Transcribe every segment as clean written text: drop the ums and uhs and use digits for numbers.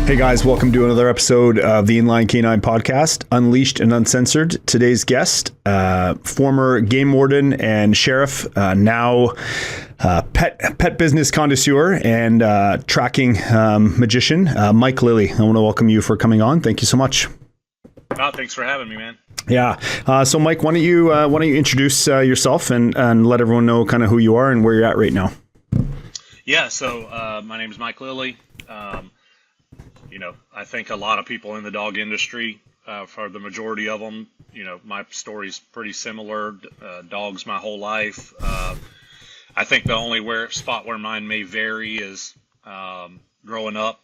Hey guys, welcome to another episode of the MLK9 podcast, Unleashed and Uncensored. Today's guest, former game warden and sheriff, now pet business connoisseur and tracking magician, Mike Lilley. I want to welcome you for coming on. Thank you so much. Oh, thanks for having me, man. Yeah. So Mike, why don't you introduce yourself and let everyone know kind of who you are and where you're at right now? Yeah. So my name is Mike Lilley. I think a lot of people in the dog industry, for the majority of them, my story's pretty similar. Dogs my whole life. I think the only spot where mine may vary is growing up.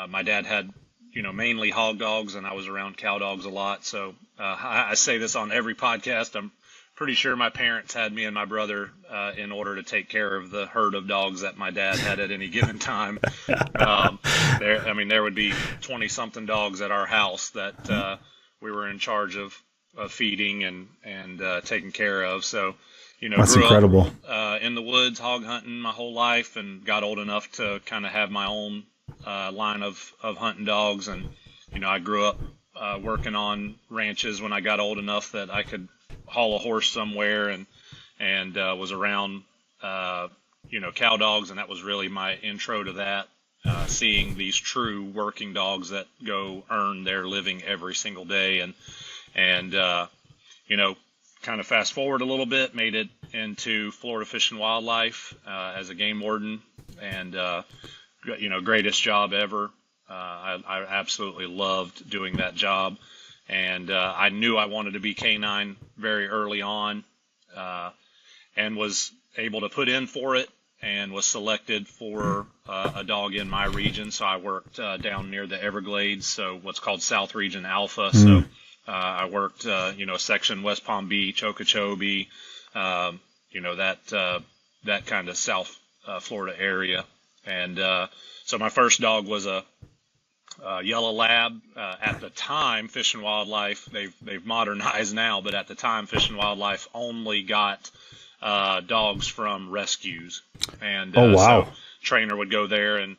My dad had, mainly hog dogs, and I was around cow dogs a lot. So I say this on every podcast. I'm pretty sure my parents had me and my brother in order to take care of the herd of dogs that my dad had at any given time. There would be 20-something dogs at our house that we were in charge of feeding and taking care of. So, That's grew incredible. up in the woods, hog hunting my whole life, and got old enough to kind of have my own line of hunting dogs. And, I grew up working on ranches when I got old enough that I could haul a horse somewhere and was around, cow dogs. And that was really my intro to that, seeing these true working dogs that go earn their living every single day. And kind of fast forward a little bit, made it into Florida Fish and Wildlife as a game warden, and, greatest job ever. I absolutely loved doing that job. And I knew I wanted to be canine very early on, and was able to put in for it and was selected for a dog in my region. So I worked down near the Everglades, so what's called South Region Alpha. So I worked, section West Palm Beach, Okeechobee, that kind of South Florida area. And so my first dog was a yellow lab. At the time, Fish and Wildlife, they've modernized now, but at the time, Fish and Wildlife only got dogs from rescues. And so trainer would go there and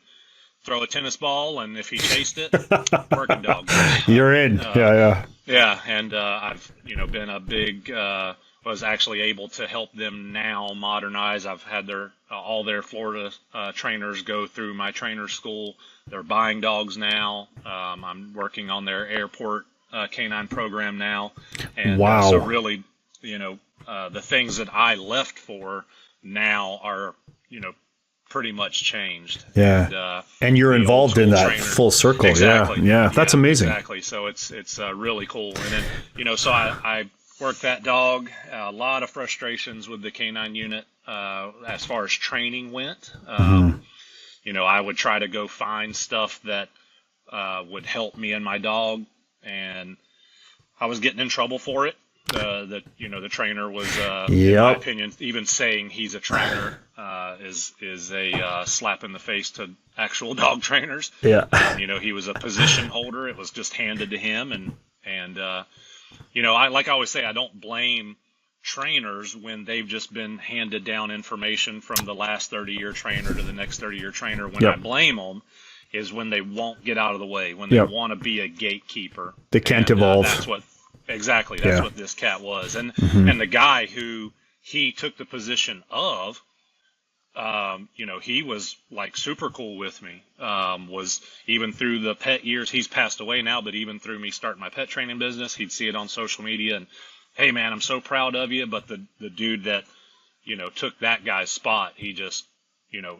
throw a tennis ball, and if he chased it, working dog. You're in. Yeah, and I've been a big was actually able to help them now modernize. I've had all their Florida trainers go through my trainer school. They're buying dogs now. I'm working on their airport canine program now. And so really, the things that I left for now are, pretty much changed. Yeah. And you're involved in that full circle. Exactly. Yeah. That's amazing. Exactly. So it's really cool. And then, so I worked that dog. A lot of frustrations with the canine unit as far as training went. I would try to go find stuff that would help me and my dog, and I was getting in trouble for it. The trainer was, in my opinion, even saying he's a trainer is a slap in the face to actual dog trainers. Yeah. He was a position holder. It was just handed to him, and I always say, I don't blame trainers when they've just been handed down information from the last 30-year trainer to the next 30-year trainer. When I blame them is when they won't get out of the way, when they want to be a gatekeeper. They can't evolve. That's what this cat was. And and the guy who he took the position of, he was like super cool with me. Was even through the pet years, he's passed away now, but even through me starting my pet training business, he'd see it on social media and, hey man, I'm so proud of you. But the dude that, took that guy's spot, he just,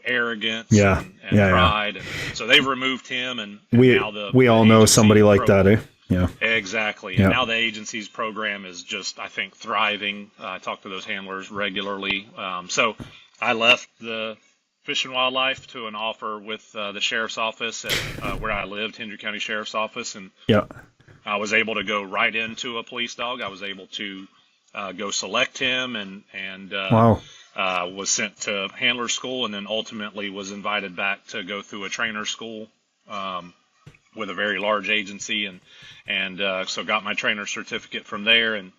arrogance and pride. And so they've removed him, and now we all know somebody like that, eh? Yeah. Exactly. And now the agency's program is just, I think, thriving. I talk to those handlers regularly. So I left the Fish and Wildlife to an offer with the sheriff's office at where I lived, Hendry County Sheriff's Office, and I was able to go right into a police dog. I was able to go select him and was sent to handler school, and then ultimately was invited back to go through a trainer school with a very large agency, and so got my trainer certificate from there, and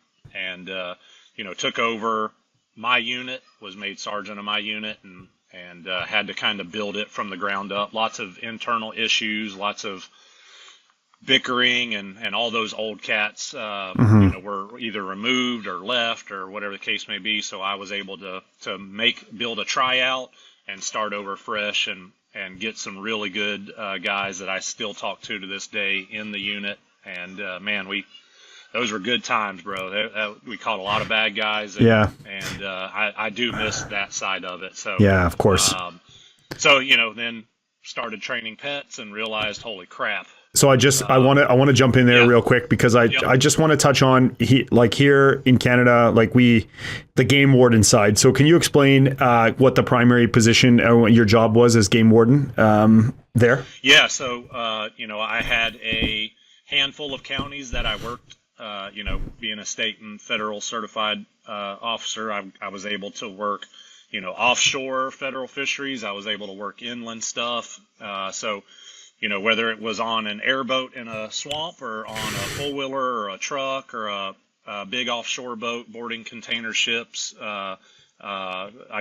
took over my unit, was made sergeant of my unit, and and had to kind of build it from the ground up. Lots of internal issues, lots of bickering, and all those old cats, were either removed or left or whatever the case may be. So I was able to build a tryout and start over fresh and get some really good guys that I still talk to this day in the unit. And man, those were good times, bro. We caught a lot of bad guys. And, I do miss that side of it. So yeah, of course. Then started training pets and realized, holy crap. So I want to jump in there real quick, because I just want to touch on here in Canada, the game warden side. So can you explain what the primary position, your job was as game warden there? Yeah. So I had a handful of counties that I worked. Being a state and federal certified officer, I was able to work, offshore federal fisheries. I was able to work inland stuff. Whether it was on an airboat in a swamp or on a four-wheeler or a truck or a big offshore boat boarding container ships, I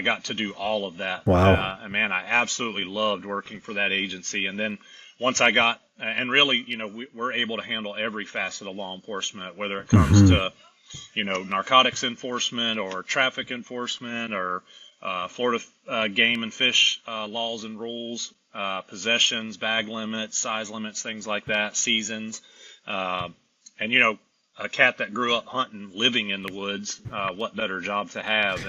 got to do all of that. Wow. And man, I absolutely loved working for that agency. And then once I got, and really, we're able to handle every facet of law enforcement, whether it comes to, narcotics enforcement or traffic enforcement or Florida game and fish laws and rules. Possessions, bag limits, size limits, things like that, seasons. A cat that grew up hunting, living in the woods, what better job to have?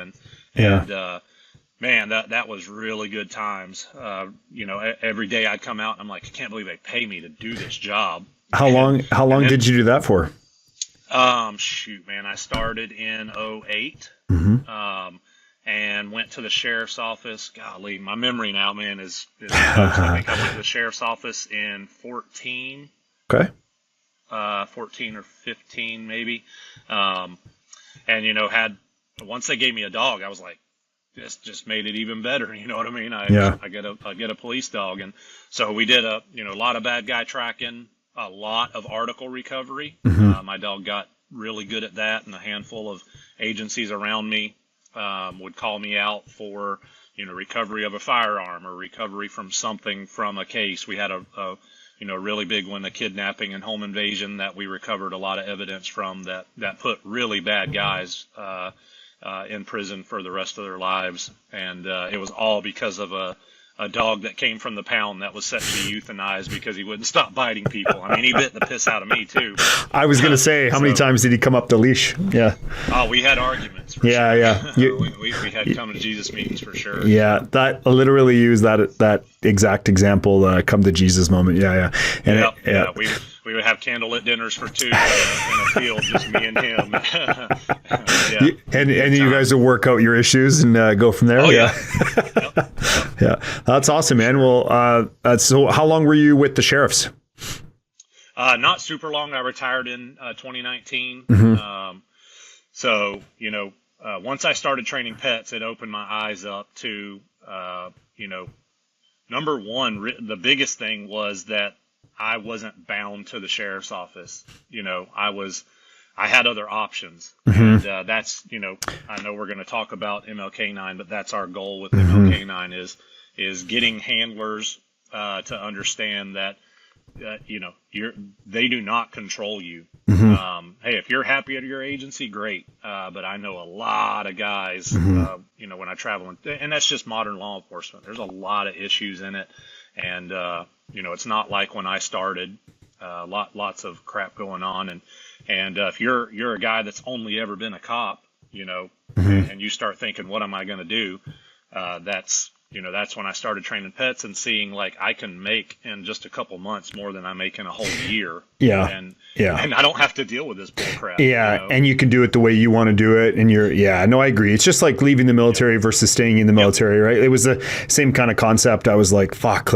Man, that was really good times. Every day I'd come out and I'm like, I can't believe they pay me to do this job. How long did you do that for? I started in 2008. And went to the sheriff's office. Golly, my memory now, man, is I think I went to the sheriff's office in 14. Okay. 14 or 15 maybe. Once they gave me a dog, I was like, this just made it even better. You know what I mean? I get a police dog. And so we did a lot of bad guy tracking, a lot of article recovery. My dog got really good at that, and a handful of agencies around me would call me out for, recovery of a firearm or recovery from something from a case. We had a really big one, a kidnapping and home invasion that we recovered a lot of evidence from that put really bad guys in prison for the rest of their lives. And it was all because of a dog that came from the pound that was set to be euthanized because he wouldn't stop biting people. I mean, he bit the piss out of me too. I was going to say, how many times did he come up the leash? Yeah. Oh, we had arguments. For sure. We had come to Jesus meetings for sure. Yeah, that literally used that exact example, come to Jesus moment. Yeah. And we would have candlelit dinners for two in a field, just me and him. And you guys would work out your issues and go from there. Oh, yeah. Yeah, that's awesome, man. Well, so how long were you with the sheriffs? Not super long. I retired in 2019. Once I started training pets, it opened my eyes up to, number one, the biggest thing was that I wasn't bound to the sheriff's office. I had other options. And that's, I know we're going to talk about MLK9, but that's our goal with MLK9 is getting handlers to understand that, they do not control you. Hey, if you're happy at your agency, great. But I know a lot of guys, when I travel, and that's just modern law enforcement. There's a lot of issues in it. And, it's not like when I started, lots of crap going on. And if you're a guy that's only ever been a cop, and you start thinking, what am I going to do? That's when I started training pets and seeing I can make in just a couple months more than I make in a whole year. And I don't have to deal with this bull crap. And you can do it the way you want to do it. And I agree. It's just like leaving the military versus staying in the military, right? It was the same kind of concept. I was like, fuck,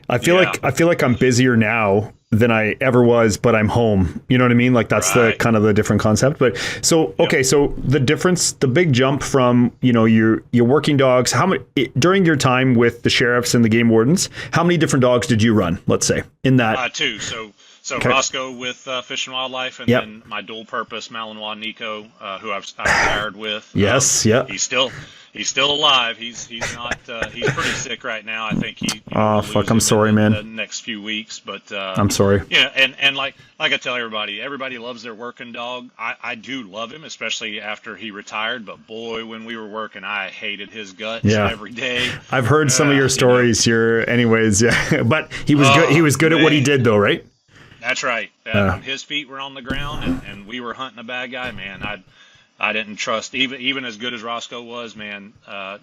I feel like I'm busier now than I ever was, but I'm home. You know what I mean? That's the kind of the different concept. But so the difference, the big jump from, your working dogs, how many, during your time with the sheriffs and the game wardens, how many different dogs did you run, let's say, in that? Two. So So Okay. Roscoe with Fish and Wildlife, and Yep. then my dual purpose Malinois Nico, who I retired with. Yes. Yeah. He's still alive. He's not. He's pretty sick right now. I think he. Oh, we'll fuck, lose I'm him sorry, in man. The next few weeks, but I'm sorry. yeah, and like I tell everybody loves their working dog. I do love him, especially after he retired. But boy, when we were working, I hated his guts Yeah. every day. I've heard some of your stories here, anyways. Yeah, but he was good. He was good at what he man. did, though, right? That's right. When his feet were on the ground and we were hunting a bad guy, man, I didn't trust even as good as Roscoe was, man.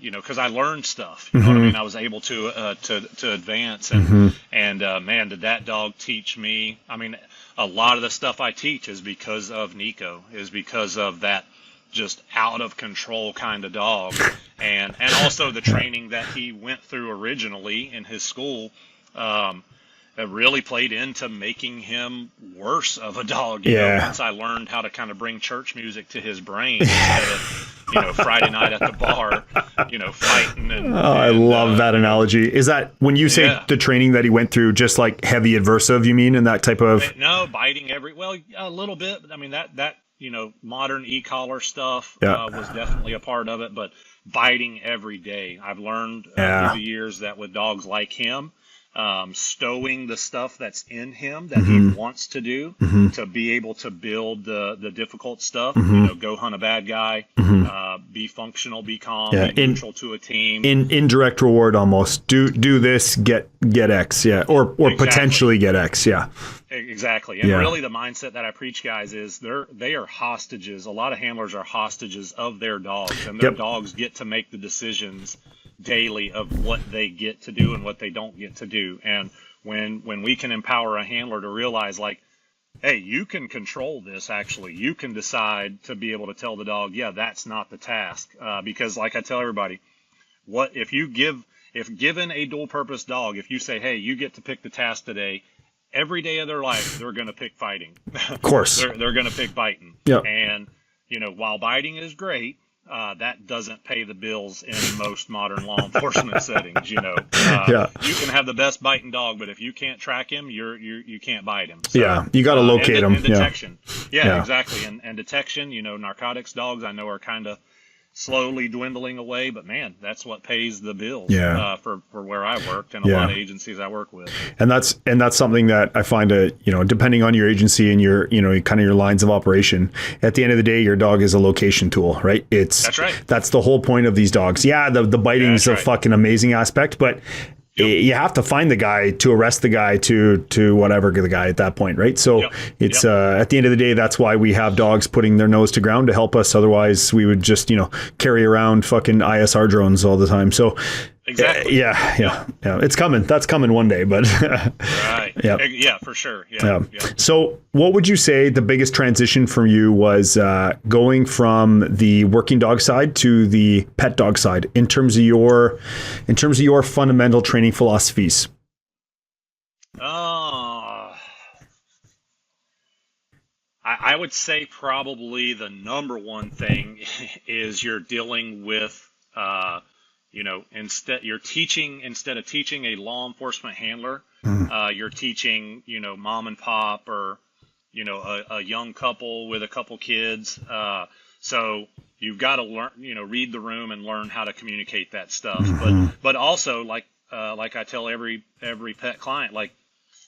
Because I learned stuff. You know what I mean? I was able to advance, and man, did that dog teach me. I mean, a lot of the stuff I teach is because of Nico, is because of that just out of control kind of dog, and also the training that he went through originally in his school. That really played into making him worse of a dog. You know, once I learned how to kind of bring church music to his brain instead of, Friday night at the bar, fighting. I love that analogy. Is that when you say the training that he went through, just like heavy adversive, you mean, in that type of? No, biting a little bit. I mean, that modern e-collar stuff was definitely a part of it, but biting every day. I've learned through the years that with dogs like him, stowing the stuff that's in him that he wants to do to be able to build the difficult stuff, go hunt a bad guy, be functional, be calm, be neutral to a team. Indirect reward almost. Do this, get X, or Exactly. Potentially get X, Exactly. And really the mindset that I preach, guys, is they are hostages. A lot of handlers are hostages of their dogs, and their dogs get to make the decisions daily of what they get to do and what they don't get to do. And when we can empower a handler to realize, like, hey, you can control this, actually. You can decide to be able to tell the dog, yeah, that's not the task. Because like I tell everybody, if given a dual purpose dog, if you say, hey, you get to pick the task today, every day of their life, they're going to pick fighting. Of course. They're going to pick biting. Yep. And, while biting is great, that doesn't pay the bills in most modern law enforcement settings. You can have the best biting dog, but if you can't track him, you can't bite him. So, you got to locate him. And detection. Exactly. And detection. Narcotics dogs I know are kind of slowly dwindling away, but man, that's what pays the bills for where I worked and a lot of agencies I work with. And that's something that I find depending on your agency and your kind of your lines of operation, at the end of the day, your dog is a location tool, right? That's right. That's the whole point of these dogs. The biting's a fucking amazing aspect, but you have to find the guy to arrest the guy to whatever the guy at that point, right? So it's at the end of the day, that's why we have dogs putting their nose to ground to help us. Otherwise, we would just carry around fucking ISR drones all the time. So exactly, it's coming. That's coming one day, but right, for sure. So what would you say the biggest transition for you was going from the working dog side to the pet dog side in terms of your fundamental training philosophies? I would say probably the number one thing is you're dealing with instead of teaching a law enforcement handler, you're teaching, mom and pop or, a young couple with a couple kids. So you've got to learn, read the room and learn how to communicate that stuff. But also like I tell every pet client, like,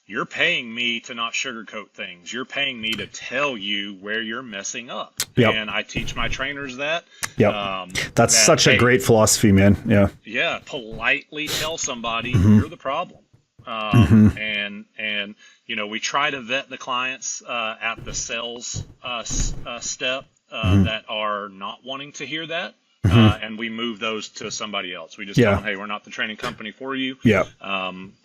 you're paying me to not sugarcoat things. You're paying me to tell you where you're messing up. And I teach my trainers that. That's such a great philosophy, man. Yeah. Politely tell somebody you're the problem. And we try to vet the clients at the sales step that are not wanting to hear that. And we move those to somebody else. We just tell them, hey, we're not the training company for you.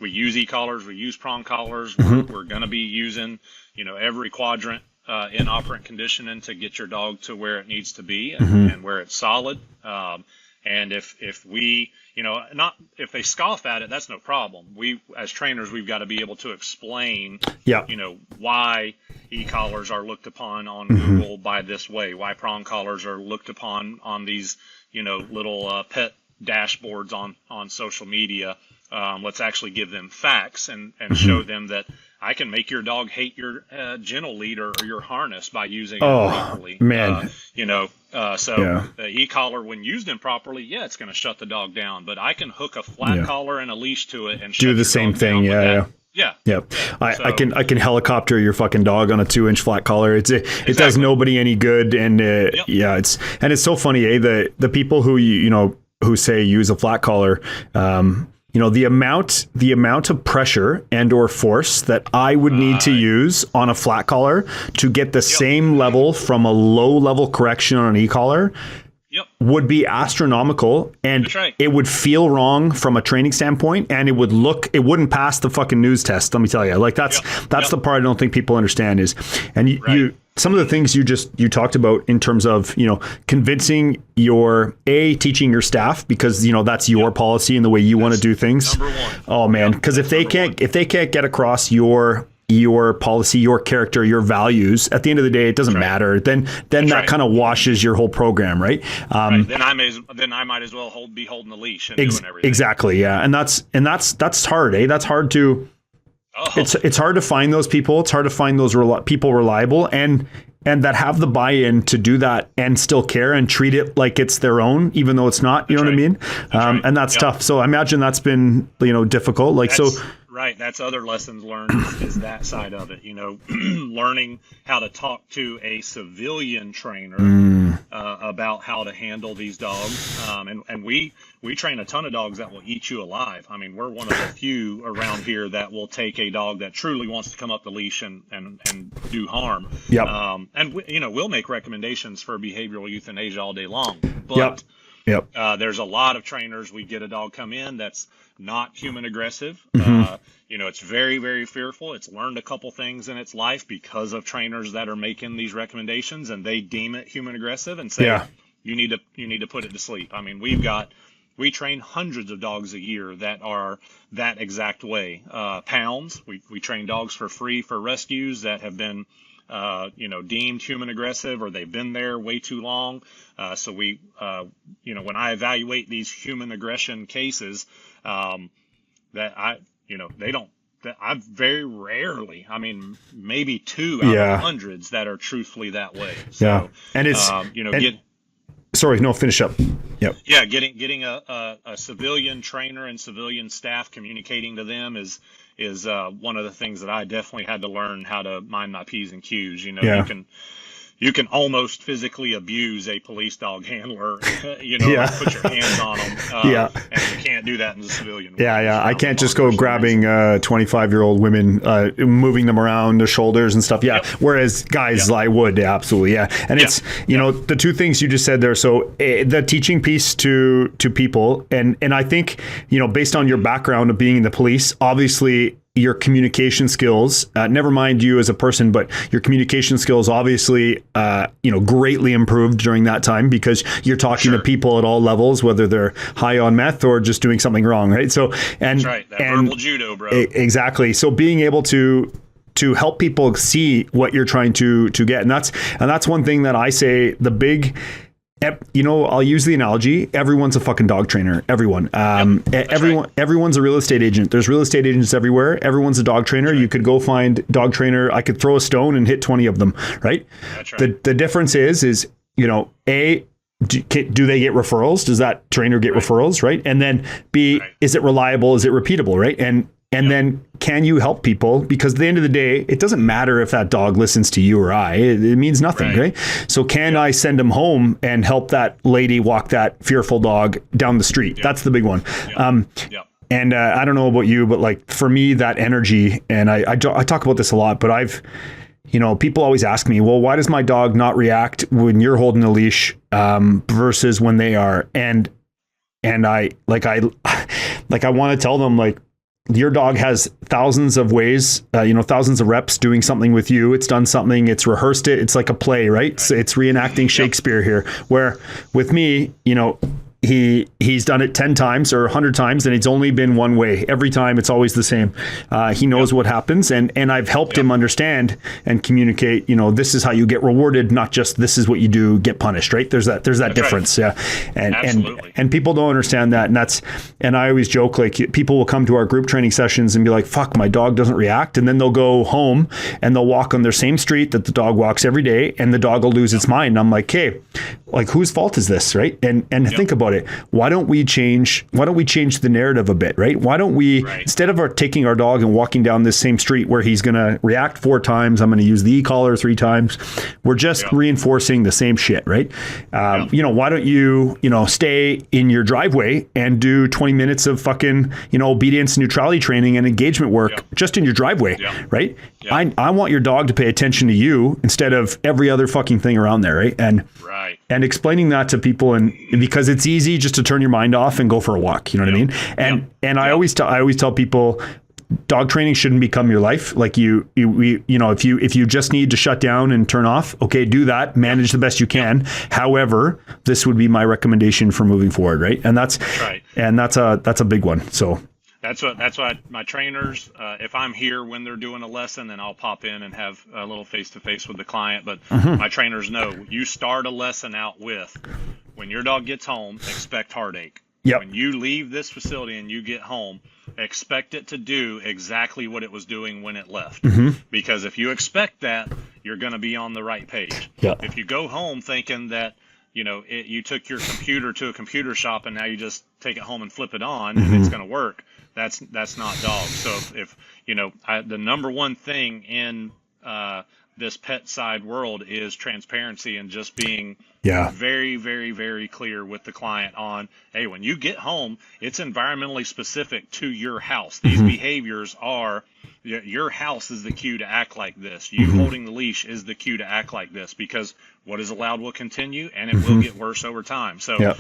We use e-collars. We use prong collars. We're going to be using, every quadrant in operant conditioning to get your dog to where it needs to be and where it's solid. And if we, if they scoff at it, that's no problem. We, as trainers, we've got to be able to explain, why e-collars are looked upon on Google by this way, why prong collars are looked upon on these, little pet dashboards on social media Let's actually give them facts and show them that I can make your dog hate your gentle lead or your harness by using it properly. Man. The e-collar, when used improperly, it's going to shut the dog down. But I can hook a flat collar and a leash to it and do the same thing. Yeah. I can helicopter your fucking dog on a 2-inch flat collar. It does nobody any good. And it's so funny, the people who who say use a flat collar, the amount of pressure and or force that I would need to use on a flat collar to get the same level from a low level correction on an e-collar would be astronomical, and it would feel wrong from a training standpoint, and it wouldn't pass the fucking news test. Let me tell you, like that's the part I don't think people understand is, and you some of the things you talked about in terms of, convincing teaching your staff, because, that's your policy and the way you want to do things. Number one. Oh man. Cause if they can't get across your policy, your character, your values, at the end of the day, it doesn't matter. Then that kind of washes your whole program. Right. Then I might as well be holding the leash and doing everything. Exactly. Yeah. And that's hard. That's hard to, It's hard to find those people. It's hard to find those people reliable and that have the buy-in to do that and still care and treat it like it's their own, even though it's not. You know what I mean? And that's tough. So I imagine that's been difficult. Right. That's other lessons learned is that side of it. Learning how to talk to a civilian trainer about how to handle these dogs. And we train a ton of dogs that will eat you alive. I mean, we're one of the few around here that will take a dog that truly wants to come up the leash and do harm. Yep. And we'll make recommendations for behavioral euthanasia all day long. But there's a lot of trainers. We get a dog come in that's not human aggressive. It's very, very fearful. It's learned a couple things in its life because of trainers that are making these recommendations, and they deem it human aggressive and say, you need to put it to sleep. I mean, we train hundreds of dogs a year that are that exact way. Pounds. We train dogs for free for rescues that have been deemed human aggressive, or they've been there way too long. So when I evaluate these human aggression cases, I very rarely, I mean, maybe 2 out of hundreds that are truthfully that way. So, and it's, sorry, no, finish up. Yep. Yeah. Getting a civilian trainer and civilian staff, communicating to them is one of the things that I definitely had to learn how to mind my P's and Q's. You can almost physically abuse a police dog handler, put your hands on them. And you can't do that in the civilian world. I can't just go grabbing 25-year-old women, moving them around their shoulders and stuff. Whereas guys, I would. Absolutely. And it's, the two things you just said there. So the teaching piece to people. And I think, based on your background of being in the police, obviously, your communication skills, never mind you as a person, but your communication skills obviously, greatly improved during that time, because you're talking to people at all levels, whether they're high on meth or just doing something wrong, right? So, that's right. That verbal judo, bro. Exactly. So being able to help people see what you're trying to get, and that's one thing that I say, the big. I'll use the analogy. Everyone's a fucking dog trainer. Everyone. Everyone's a real estate agent. There's real estate agents everywhere. Everyone's a dog trainer. You could go find dog trainer. I could throw a stone and hit 20 of them. Right. That's right. The difference is, do they get referrals? Does that trainer get referrals? Right. And then B, is it reliable? Is it repeatable? Right. And then can you help people? Because at the end of the day, it doesn't matter if that dog listens to you or I. It means nothing, right? So can I send him home and help that lady walk that fearful dog down the street? That's the big one. And I don't know about you, but for me, that energy, and I talk about this a lot, but people always ask me, well, why does my dog not react when you're holding the leash versus when they are? And I want to tell them, your dog has thousands of ways, thousands of reps doing something with you. It's done something, it's rehearsed it. It's like a play, right? So it's reenacting Shakespeare here, where with me, he's done it 10 times or 100 times, and it's only been one way. Every time it's always the same. He knows what happens, and I've helped him understand and communicate, this is how you get rewarded, not just this is what you do, get punished, right? There's that difference. Right. Yeah. And people don't understand that. And I always joke, like, people will come to our group training sessions and be like, fuck, my dog doesn't react. And then they'll go home and they'll walk on their same street that the dog walks every day, and the dog will lose its mind. And I'm like, hey, like, whose fault is this, right? And think about it. Why don't we change the narrative a bit, right? Why don't we, instead of taking our dog and walking down this same street where he's going to react 4 times, I'm going to use the e-collar 3 times, we're just reinforcing the same shit, right? Why don't you, stay in your driveway and do 20 minutes of fucking, obedience, neutrality training and engagement work just in your driveway, right? I want your dog to pay attention to you instead of every other fucking thing around there, right? And explaining that to people, and because it's easy just to turn your mind off and go for a walk, you know what I mean? And I always tell people, dog training shouldn't become your life. Like if you just need to shut down and turn off, okay, do that, manage the best you can. However, this would be my recommendation for moving forward, right? And that's a big one. So that's what my trainers, if I'm here when they're doing a lesson, then I'll pop in and have a little face-to-face with the client. But my trainers know, you start a lesson out with, when your dog gets home, expect heartache. Yep. When you leave this facility and you get home, expect it to do exactly what it was doing when it left. Because if you expect that, you're going to be on the right page. Yep. If you go home thinking that, you took your computer to a computer shop and now you just take it home and flip it on and it's going to work, that's not dog. So if the number one thing in this pet side world is transparency, and just being very, very, very clear with the client on, hey, when you get home, it's environmentally specific to your house. These behaviors are, your house is the cue to act like this. You holding the leash is the cue to act like this, because what is allowed will continue, and it will get worse over time. So,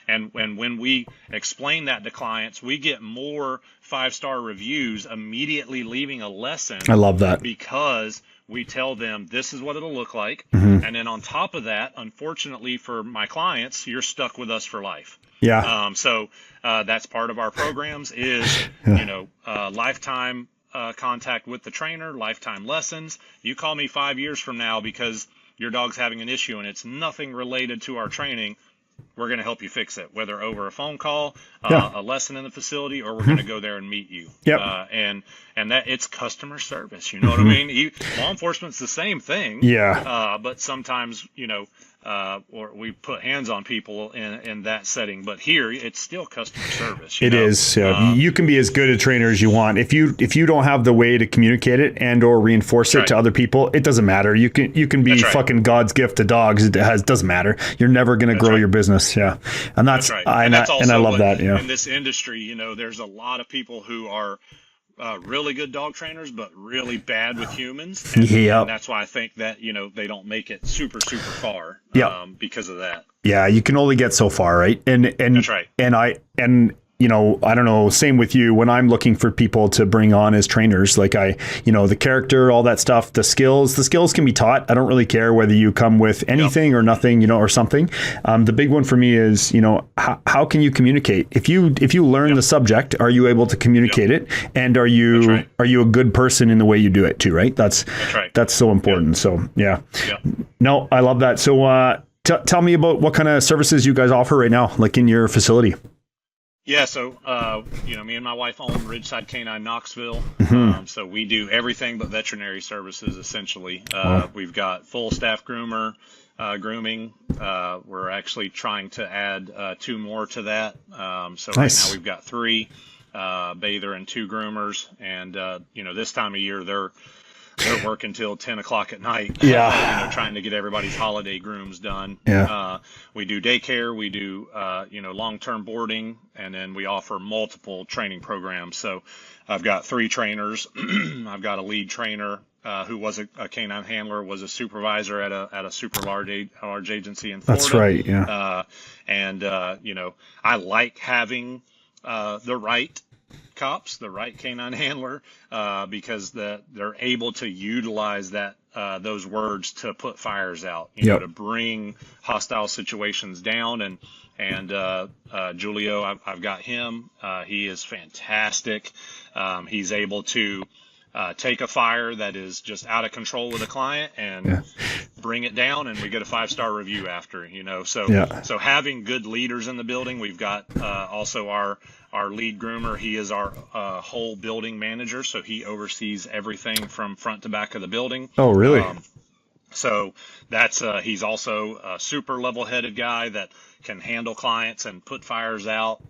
and when we explain that to clients, we get more 5-star reviews immediately leaving a lesson. I love that. Because we tell them this is what it'll look like. And then on top of that, unfortunately for my clients, you're stuck with us for life. Yeah. So that's part of our programs is, lifetime contact with the trainer, lifetime lessons. You call me 5 years from now because your dog's having an issue and it's nothing related to our training, we're going to help you fix it, whether over a phone call, a lesson in the facility, or we're going to go there and meet you. And that it's customer service. You know what I mean? Law enforcement's the same thing. But sometimes, or we put hands on people in that setting. But here, it's still customer service. It is. You can be as good a trainer as you want. If you don't have the way to communicate it and or reinforce it to other people, it doesn't matter. You can be fucking God's gift to dogs. It doesn't matter. You're never going to grow your business. And that's right. and I love that. In this industry, there's a lot of people who are really good dog trainers, but really bad with humans. And that's why I think that, they don't make it super, super far because of that. Yeah, you can only get so far, right? And that's right. I don't know, same with you. When I'm looking for people to bring on as trainers, like the character, all that stuff, the skills can be taught. I don't really care whether you come with anything or nothing, or something. The big one for me is, how can you communicate? If you learn the subject, are you able to communicate it? And are you a good person in the way you do it too, right? That's so important. So, no, I love that. So, tell me about what kind of services you guys offer right now, like in your facility. Yeah, so, me and my wife own Ridgeside Canine Knoxville. So we do everything but veterinary services, essentially. We've got full staff groomer, grooming. We're actually trying to add 2 more to that. So right now we've got 3, bather and 2 groomers. And, this time of year, they're working till 10 o'clock at night, trying to get everybody's holiday grooms done. We do daycare, we do, long-term boarding, and then we offer multiple training programs. So I've got 3 trainers. I've got a lead trainer who was a canine handler, was a supervisor at a super large agency in Florida. That's right, yeah. I like having the right cops, the right canine handler, because they're able to utilize that those words to put fires out, you know, to bring hostile situations down. And Julio, I've got him. He is fantastic. He's able to take a fire that is just out of control with a client and bring it down, and we get a 5-star review after, you know. So having good leaders in the building. We've got also our lead groomer. He is our whole building manager, so he oversees everything from front to back of the building. Oh, really? So that's he's also a super level-headed guy that can handle clients and put fires out.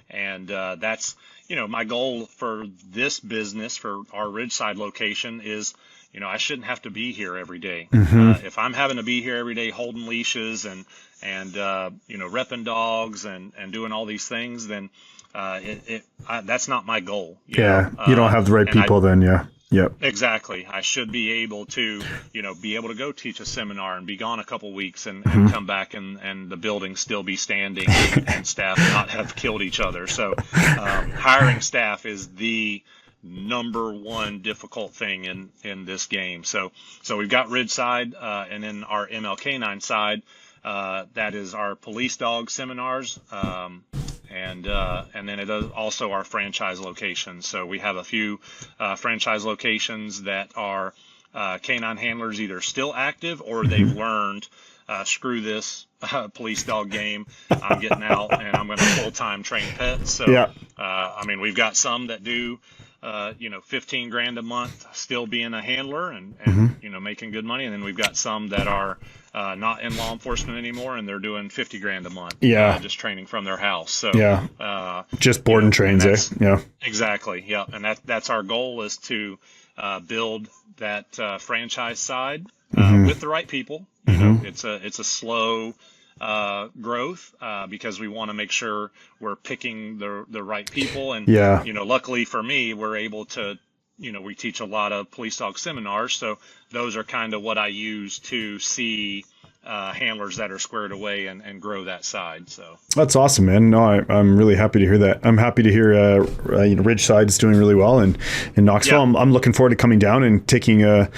And that's, you know, my goal for this business, for our Ridgeside location, is, you know, I shouldn't have to be here every day. If I'm having to be here every day holding leashes and you know, repping dogs and doing all these things, then that's not my goal. You know? You don't have the right people then. Yep. Exactly. I should be able to, you know, be able to go teach a seminar and be gone a couple weeks and come back and the building still be standing and staff not have killed each other. So hiring staff is the number one difficult thing in this game. So we've got Ridgeside, and then our MLK9 side, that is our police dog seminars. And then it is also our franchise locations. So we have a few franchise locations that are canine handlers either still active or they've learned, screw this police dog game. I'm getting out and I'm going to full-time train pets. So, I mean, we've got some that do, you know, 15 grand a month still being a handler and you know, making good money. And then we've got some that are not in law enforcement anymore, and they're doing 50 grand a month. Just training from their house. So just board and trains, Exactly. Yeah. And that's our goal, is to build that franchise side with the right people. You know, it's a slow growth because we want to make sure we're picking the right people. And you know, luckily for me, we're able to, you know, we teach a lot of police dog seminars, so those are kind of what I use to see handlers that are squared away and grow that side. So that's awesome, man. No, I'm really happy to hear that. I'm happy to hear you know, Ridgeside is doing really well in Knoxville. I'm looking forward to coming down and taking a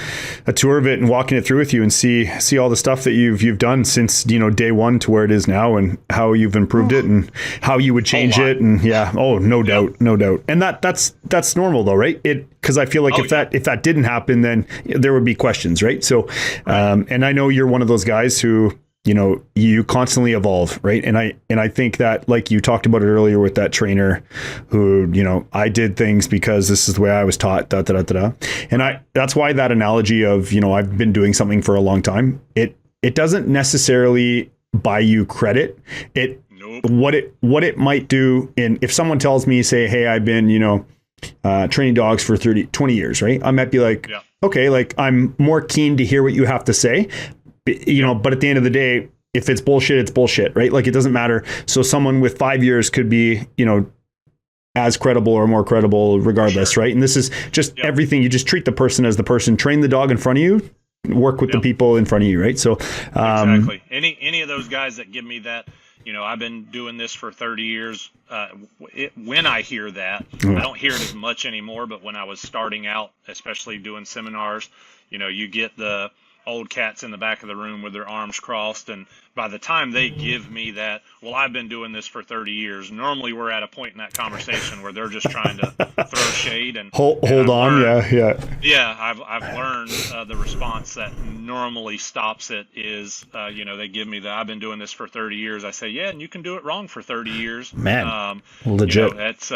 tour of it and walking it through with you and see all the stuff that you've done since, you know, day one to where it is now, and how you've improved it and how you would change it. And no doubt. And that's normal though, right? Because I feel like if that didn't happen, then there would be questions, right? So, and I know you're one of those guys who, you know, you constantly evolve, right? And I think that, like you talked about it earlier with that trainer who, you know, I did things because this is the way I was taught, And that's why that analogy of, you know, I've been doing something for a long time, it doesn't necessarily buy you credit. What it might do, if someone tells me, say, hey, I've been, you know, training dogs for 20 years, right? I might be like, okay, like I'm more keen to hear what you have to say, you know, but at the end of the day, if it's bullshit, it's bullshit, right? Like it doesn't matter. So someone with 5 years could be, you know, as credible or more credible regardless, right? And this is just everything. You just treat the person as the person, train the dog in front of you, work with the people in front of you, right? So exactly. Any of those guys that give me that, you know, I've been doing this for 30 years. When I hear that, I don't hear it as much anymore, but when I was starting out, especially doing seminars, you know, you get the old cats in the back of the room with their arms crossed, and by the time they give me that, well, I've been doing this for 30 years, normally we're at a point in that conversation where they're just trying to throw shade and hold on. I've learned the response that normally stops it is, you know, they give me the, I've been doing this for 30 years. I say, yeah, and you can do it wrong for 30 years. Man, legit. You know, that's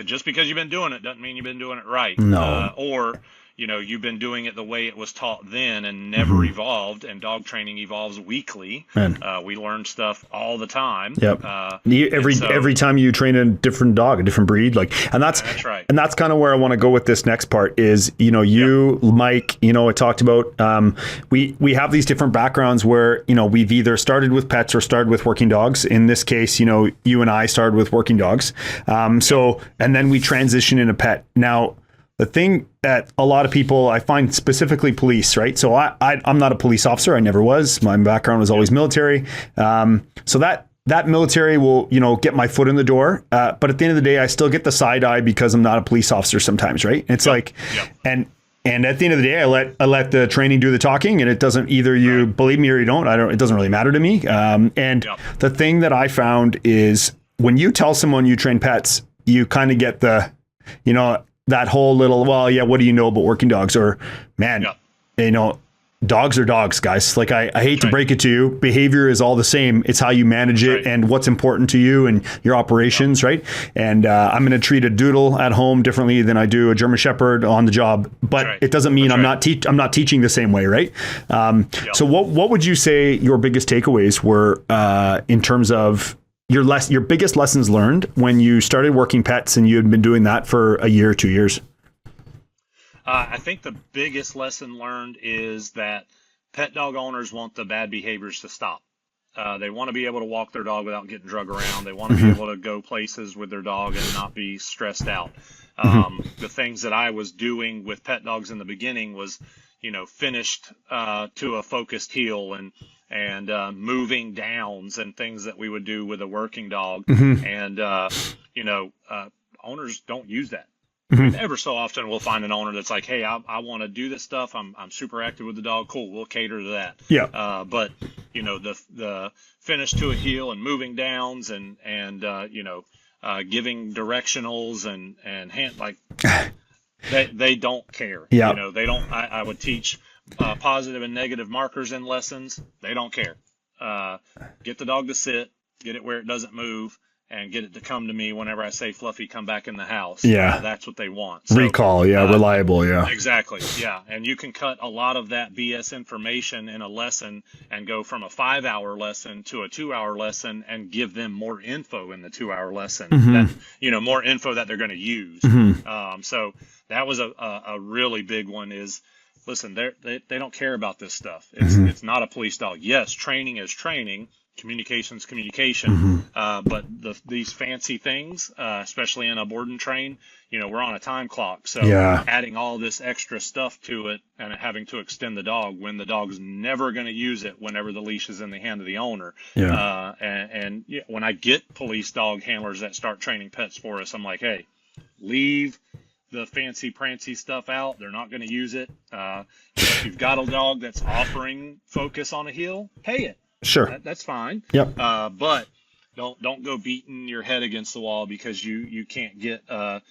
just because you've been doing it doesn't mean you've been doing it right. No. Or you know, you've been doing it the way it was taught then and never evolved, and dog training evolves weekly. We learn stuff all the time. Every time you train a different dog, a different breed, like, and that's right. And that's kind of where I want to go with this next part is, you know, you, Mike, you know, I talked about, we have these different backgrounds where, you know, we've either started with pets or started with working dogs. In this case, you know, you and I started with working dogs. So, and then we transition into pet. Now, the thing that a lot of people, I find specifically police, right? So I'm not a police officer. I never was. My background was always military. So that military will, you know, get my foot in the door. But at the end of the day, I still get the side eye because I'm not a police officer sometimes, right? It's and And at the end of the day, I let the training do the talking, and it doesn't either you believe me or you don't. It doesn't really matter to me. And the thing that I found is when you tell someone you train pets, you kind of get the, that whole little, well, yeah, what do you know about working dogs? Or man, dogs are dogs, guys. Like I hate to break it to you. Behavior is all the same. It's how you manage it and what's important to you and your operations, right? And I'm going to treat a doodle at home differently than I do a German Shepherd on the job. But it doesn't mean I'm not teaching the same way, right? So what would you say your biggest takeaways were in terms of your biggest lessons learned when you started working pets and you had been doing that for a year or 2 years? I think the biggest lesson learned is that pet dog owners want the bad behaviors to stop. They want to be able to walk their dog without getting drug around. They want to be able to go places with their dog and not be stressed out. The things that I was doing with pet dogs in the beginning was, finished to a focused heel and moving downs and things that we would do with a working dog. And, owners don't use that. Ever so often we'll find an owner that's like, hey, I want to do this stuff. I'm super active with the dog. Cool. We'll cater to that. Yeah. But the finish to a heel and moving downs and giving directionals and hand, like they don't care. Yeah. They don't, I would teach positive and negative markers in lessons. They don't care. Get the dog to sit, get it where it doesn't move, and get it to come to me whenever I say, Fluffy, come back in the house. Yeah. That's what they want. So, recall. Yeah. Reliable. Yeah. Exactly. Yeah. And you can cut a lot of that BS information in a lesson and go from a 5-hour lesson to a 2-hour lesson and give them more info in the 2-hour lesson, that, more info that they're going to use. So that was a really big one is, listen, they don't care about this stuff. It's not a police dog. Yes, training is training. Communication's communication, but these fancy things, especially in a board and train, we're on a time clock. So adding all this extra stuff to it and having to extend the dog when the dog's never going to use it whenever the leash is in the hand of the owner. And when I get police dog handlers that start training pets for us, I'm like, hey, leave the fancy prancy stuff out. They're not going to use it. If you've got a dog that's offering focus on a heel, pay it. Sure. That's fine. Yep. But don't go beating your head against the wall because you can't get a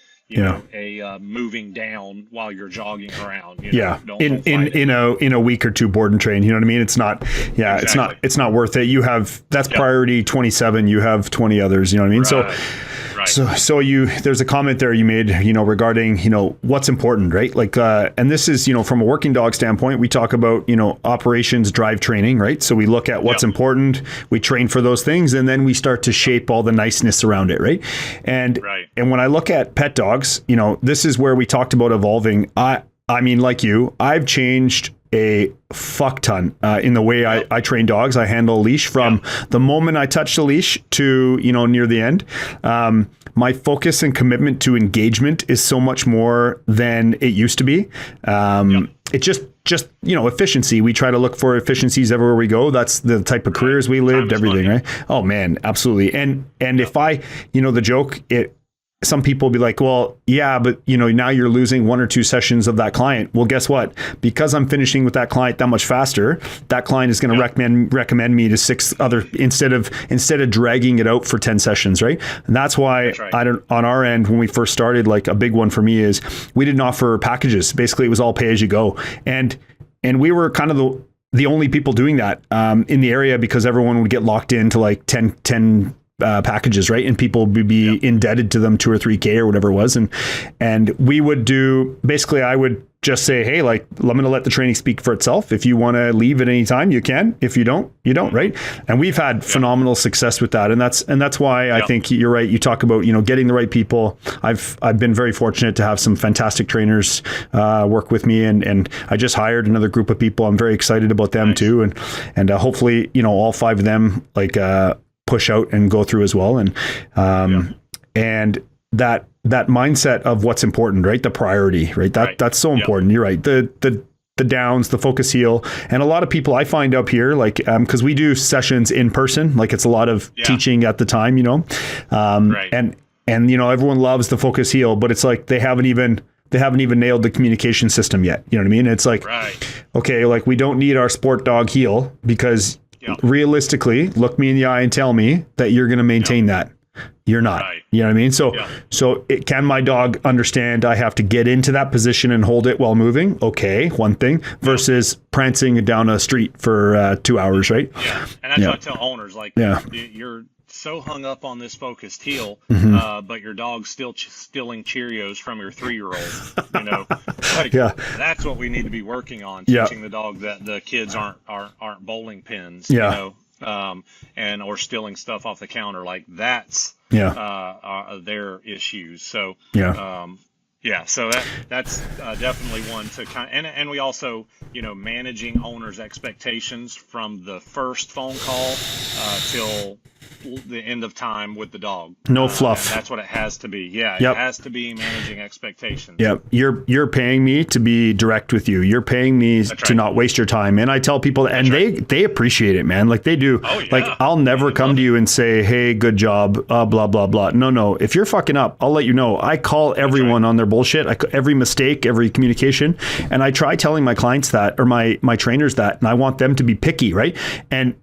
moving down while you're jogging around. Don't in a week or two board and train. You know what I mean? It's not. Yeah. Exactly. It's not worth it. You have priority 27. You have 20 others. You know what I mean? Right. So there's a comment there you made, regarding, what's important, right? Like, and this is, from a working dog standpoint, we talk about, operations drive training, right? So we look at what's important, we train for those things, and then we start to shape all the niceness around it, right? And when I look at pet dogs, this is where we talked about evolving. I mean, like you, I've changed a fuck ton in the way I train dogs. I handle a leash from the moment I touch the leash to, near the end. My focus and commitment to engagement is so much more than it used to be. It just efficiency. We try to look for efficiencies everywhere we go. That's the type of careers we lived, everything, right? Oh man, absolutely. And if I, the joke, some people will be like, well, yeah, but now you're losing 1 or 2 sessions of that client. Well, guess what? Because I'm finishing with that client that much faster, that client is going to recommend me to 6 other instead of dragging it out for 10 sessions, right? And that's why on our end, when we first started, like a big one for me is we didn't offer packages. Basically, it was all pay as you go, and we were kind of the only people doing that in the area because everyone would get locked into like 10 packages, right? And people would be indebted to them 2 or 3K or whatever it was. And we would do, basically I would just say, hey, like, I'm going to let the training speak for itself. If you want to leave at any time, you can. If you don't, you don't, right? And we've had phenomenal success with that. And that's why I think you're right. You talk about, getting the right people. I've been very fortunate to have some fantastic trainers work with me. And I just hired another group of people. I'm very excited about them too. And hopefully, all 5 of them, like, push out and go through as well. And that mindset of what's important, right? The priority, right? That's so important. You're right. The downs, the focus heel. And a lot of people I find up here, like, cause we do sessions in person, like it's a lot of teaching at the time, and everyone loves the focus heel, but it's like, they haven't even they haven't even nailed the communication system yet. You know what I mean? It's like, okay, like we don't need our sport dog heel because realistically, look me in the eye and tell me that you're going to maintain that. You're not. You know what I mean? So, can my dog understand I have to get into that position and hold it while moving? Okay, one thing versus prancing down a street for 2 hours, right? Yeah, and that's what I tell owners. Like, you're so hung up on this focused heel, but your dog's still stealing Cheerios from your 3-year-old. You know, like, that's what we need to be working on, teaching the dog that the kids aren't bowling pins. You know. And or stealing stuff off the counter, like that's their issues. So so that's definitely one to and we also, you know, managing owners' expectations from the first phone call till the end of time with the dog. No fluff. That's what it has to be. It has to be managing expectations. You're paying me to be direct with you. You're paying me to not waste your time. And I tell people that, and they appreciate it, man. Like they do. Oh, yeah. Like I'll never come to you and say, hey, good job, blah, blah, blah. No. If you're fucking up, I'll let you know. I call everyone on their bullshit. Every mistake, every communication. And I try telling my clients that, or my trainers that, and I want them to be picky, right? And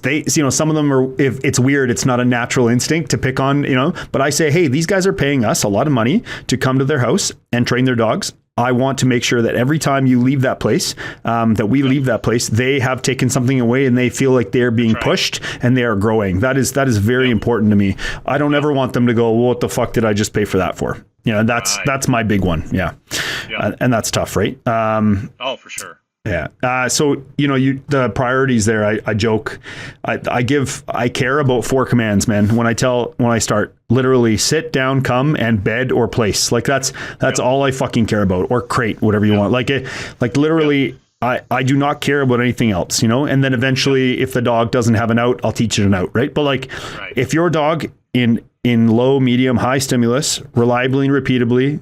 they, you know, some of them are, if it's weird, it's not a natural instinct to pick on, you know, but I say, hey, these guys are paying us a lot of money to come to their house and train their dogs. I want to make sure that every time you leave that place, that we leave that place, they have taken something away and they feel like they're being pushed and they are growing. That is very important to me. I don't ever want them to go, well, what the fuck did I just pay for that for? You know, that's my big one. And that's tough, right? Oh, for sure. Yeah. So, you know, the priorities there, I joke, I care about 4 commands, man. When I start, literally sit down, come, and bed or place. Like that's all I fucking care about, or crate, whatever you want. Like literally, I do not care about anything else, you know? And then eventually if the dog doesn't have an out, I'll teach it an out. Right. But like if your dog in low, medium, high stimulus, reliably and repeatably,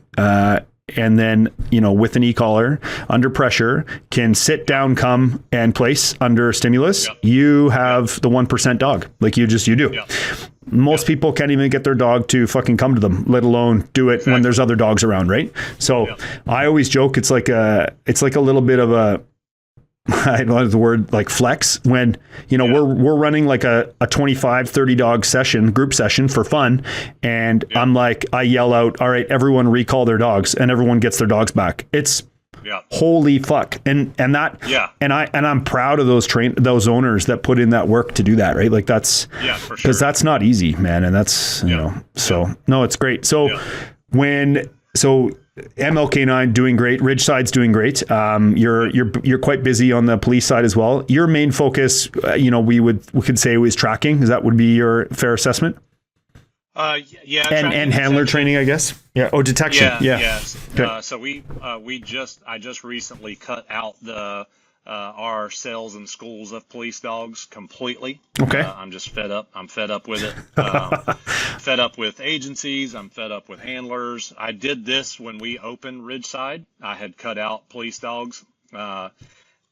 and then, you know, with an e-collar under pressure can sit down, come, and place under stimulus, you have the 1% dog. Like you do. Most people can't even get their dog to fucking come to them, let alone do it when there's other dogs around, right? So I always joke it's like a little bit of a, I don't know the word, like flex, when, you know, we're running like a 25, 30 dog session, group session for fun. And I'm like, I yell out, all right, everyone recall their dogs, and everyone gets their dogs back. It's holy fuck. And I'm proud of those owners that put in that work to do that. Right. Like that's, for sure. 'Cause that's not easy, man. And that's, you know, so no, it's great. So so MLK9 doing great. Ridgeside's doing great. You're quite busy on the police side as well. Your main focus, you know, we could say was tracking. Would be your fair assessment? And handler training, I guess. Yeah. Oh, detection. Yes. Okay. So I just recently cut out our sales and schools of police dogs completely. Okay. I'm just fed up. I'm fed up with it. Fed up with agencies. I'm fed up with handlers. I did this when we opened Ridgeside. I had cut out police dogs. Had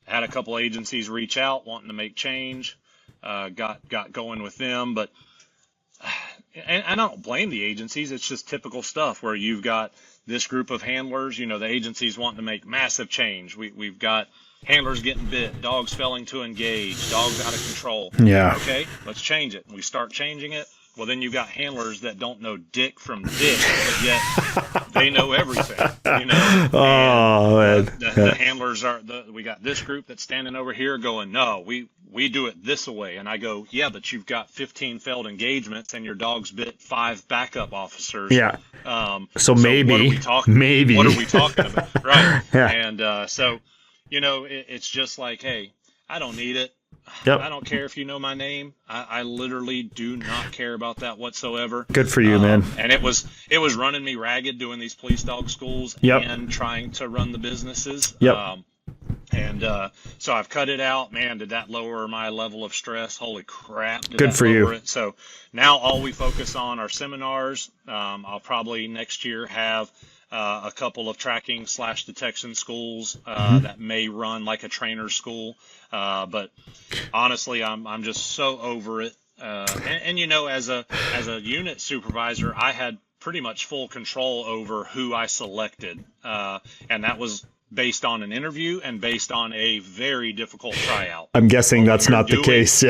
a couple agencies reach out wanting to make change. Got going with them, but and I don't blame the agencies. It's just typical stuff where you've got this group of handlers. You know, the agencies wanting to make massive change. We've got handlers getting bit, dogs failing to engage, dogs out of control. Yeah. Okay, let's change it. And we start changing it. Well, then you've got handlers that don't know dick from dick, but yet they know everything. You know. Oh, man. The handlers we got this group that's standing over here going, no, we do it this way. And I go, yeah, but you've got 15 failed engagements and your dog's bit 5 backup officers. Yeah. So maybe, what are we talking about? Right. Yeah. And so, you know, it's just like, hey, I don't need it. Yep. I don't care if you know my name. I literally do not care about that whatsoever. Good for you, man. And it was running me ragged doing these police dog schools and trying to run the businesses. Yep. So I've cut it out. Man, did that lower my level of stress? Holy crap. Good for you. It? So now all we focus on are seminars. I'll probably next year have a couple of tracking / detection schools that may run like a trainer school. But honestly, I'm just so over it. And you know, as a unit supervisor, I had pretty much full control over who I selected. And that was based on an interview and based on a very difficult tryout. I'm guessing that's not the case.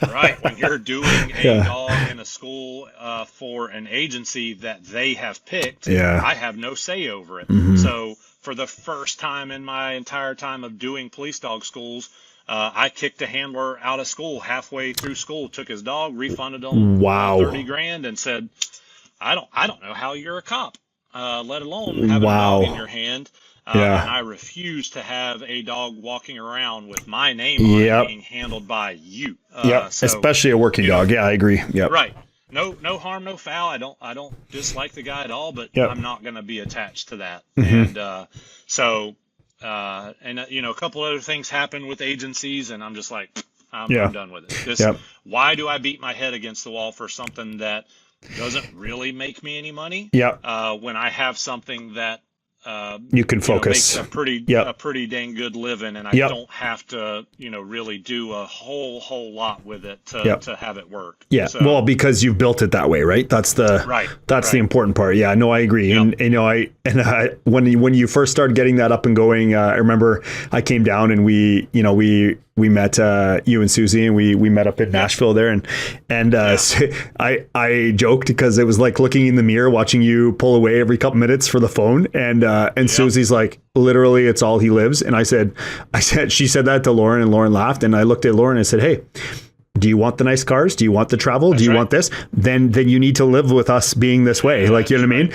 Right. When you're doing a Yeah. dog in a school for an agency that they have picked, Yeah. I have no say over it. Mhm. So for the first time in my entire time of doing police dog schools, I kicked a handler out of school halfway through school, took his dog, refunded him Wow. 30 grand and said, I don't know how you're a cop, let alone having Wow. a dog in your hand. Yeah. And I refuse to have a dog walking around with my name on Yep. it being handled by you. Yep. So, Especially a working dog. Yeah, I agree. Yep. right. No harm, no foul. I don't dislike the guy at all, but Yep. I'm not going to be attached to that. Mhm. And a couple other things happen with agencies, and I'm just like, I'm done with it. Yep. Why do I beat my head against the wall for something that doesn't really make me any money? Yep. When I have something that You can focus. makes a pretty dang good living, and I don't have to really do a whole lot with it to have it work. Yeah. So, Well, because you've built it that way, right? That's the the important part. Yeah. No, I agree. Yep. And when you first started getting that up and going, I remember I came down and we met you and Susie, and we met up in Nashville there, and so I joked because it was like looking in the mirror, watching you pull away every couple minutes for the phone, and Susie's like, literally, it's all he lives. And she said that to Lauren, and Lauren laughed, and I looked at Lauren and I said, hey, do you want the nice cars? Do you want the travel? Do you want this? Then you need to live with us being this way. Like, you know what I mean?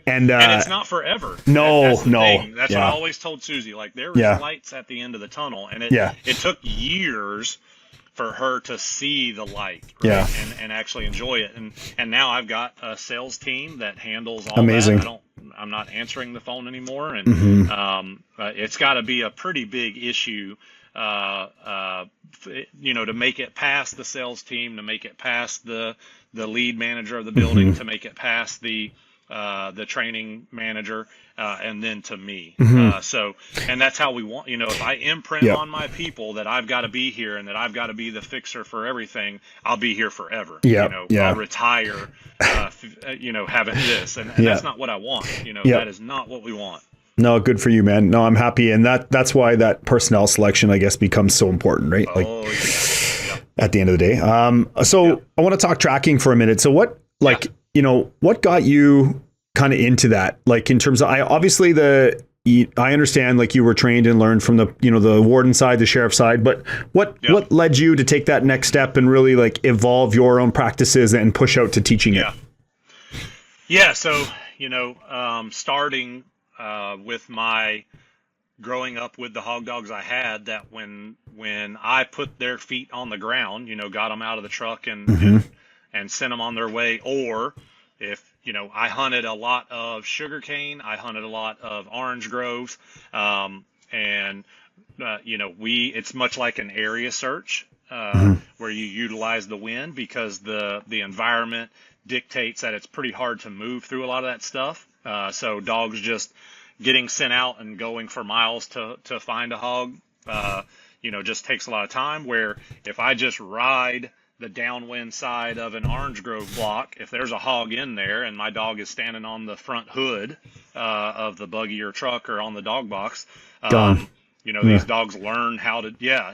And it's not forever. No. That's what I always told Susie. Like, there was lights at the end of the tunnel, and it took years for her to see the light, right? And actually enjoy it. And now I've got a sales team that handles all that. I'm not answering the phone anymore, and it's got to be a pretty big issue. To make it past the sales team, to make it past the lead manager of the building, to make it past the training manager, and then to me. And that's how we want, if I imprint on my people that I've got to be here and that I've got to be the fixer for everything, I'll be here forever. I'll retire, having this, and that's not what I want. That is not what we want. No, good for you, man. No, I'm happy. And that's why that personnel selection, I guess, becomes so important, right? At the end of the day. I want to talk tracking for a minute. So what got you kind of into that? Like, in terms of, I understand, like, you were trained and learned from the warden side, the sheriff side, but what led you to take that next step and really, like, evolve your own practices and push out to teaching it? Yeah. So, starting with my growing up with the hog dogs I had, that when I put their feet on the ground, got them out of the truck and sent them on their way, or if, I hunted a lot of sugarcane, I hunted a lot of orange groves, it's much like an area search, where you utilize the wind, because the environment dictates that it's pretty hard to move through a lot of that stuff. So dogs just getting sent out and going for miles to find a hog, just takes a lot of time. Where if I just ride the downwind side of an orange grove block, if there's a hog in there and my dog is standing on the front hood of the buggy or truck or on the dog box, these dogs learn how to,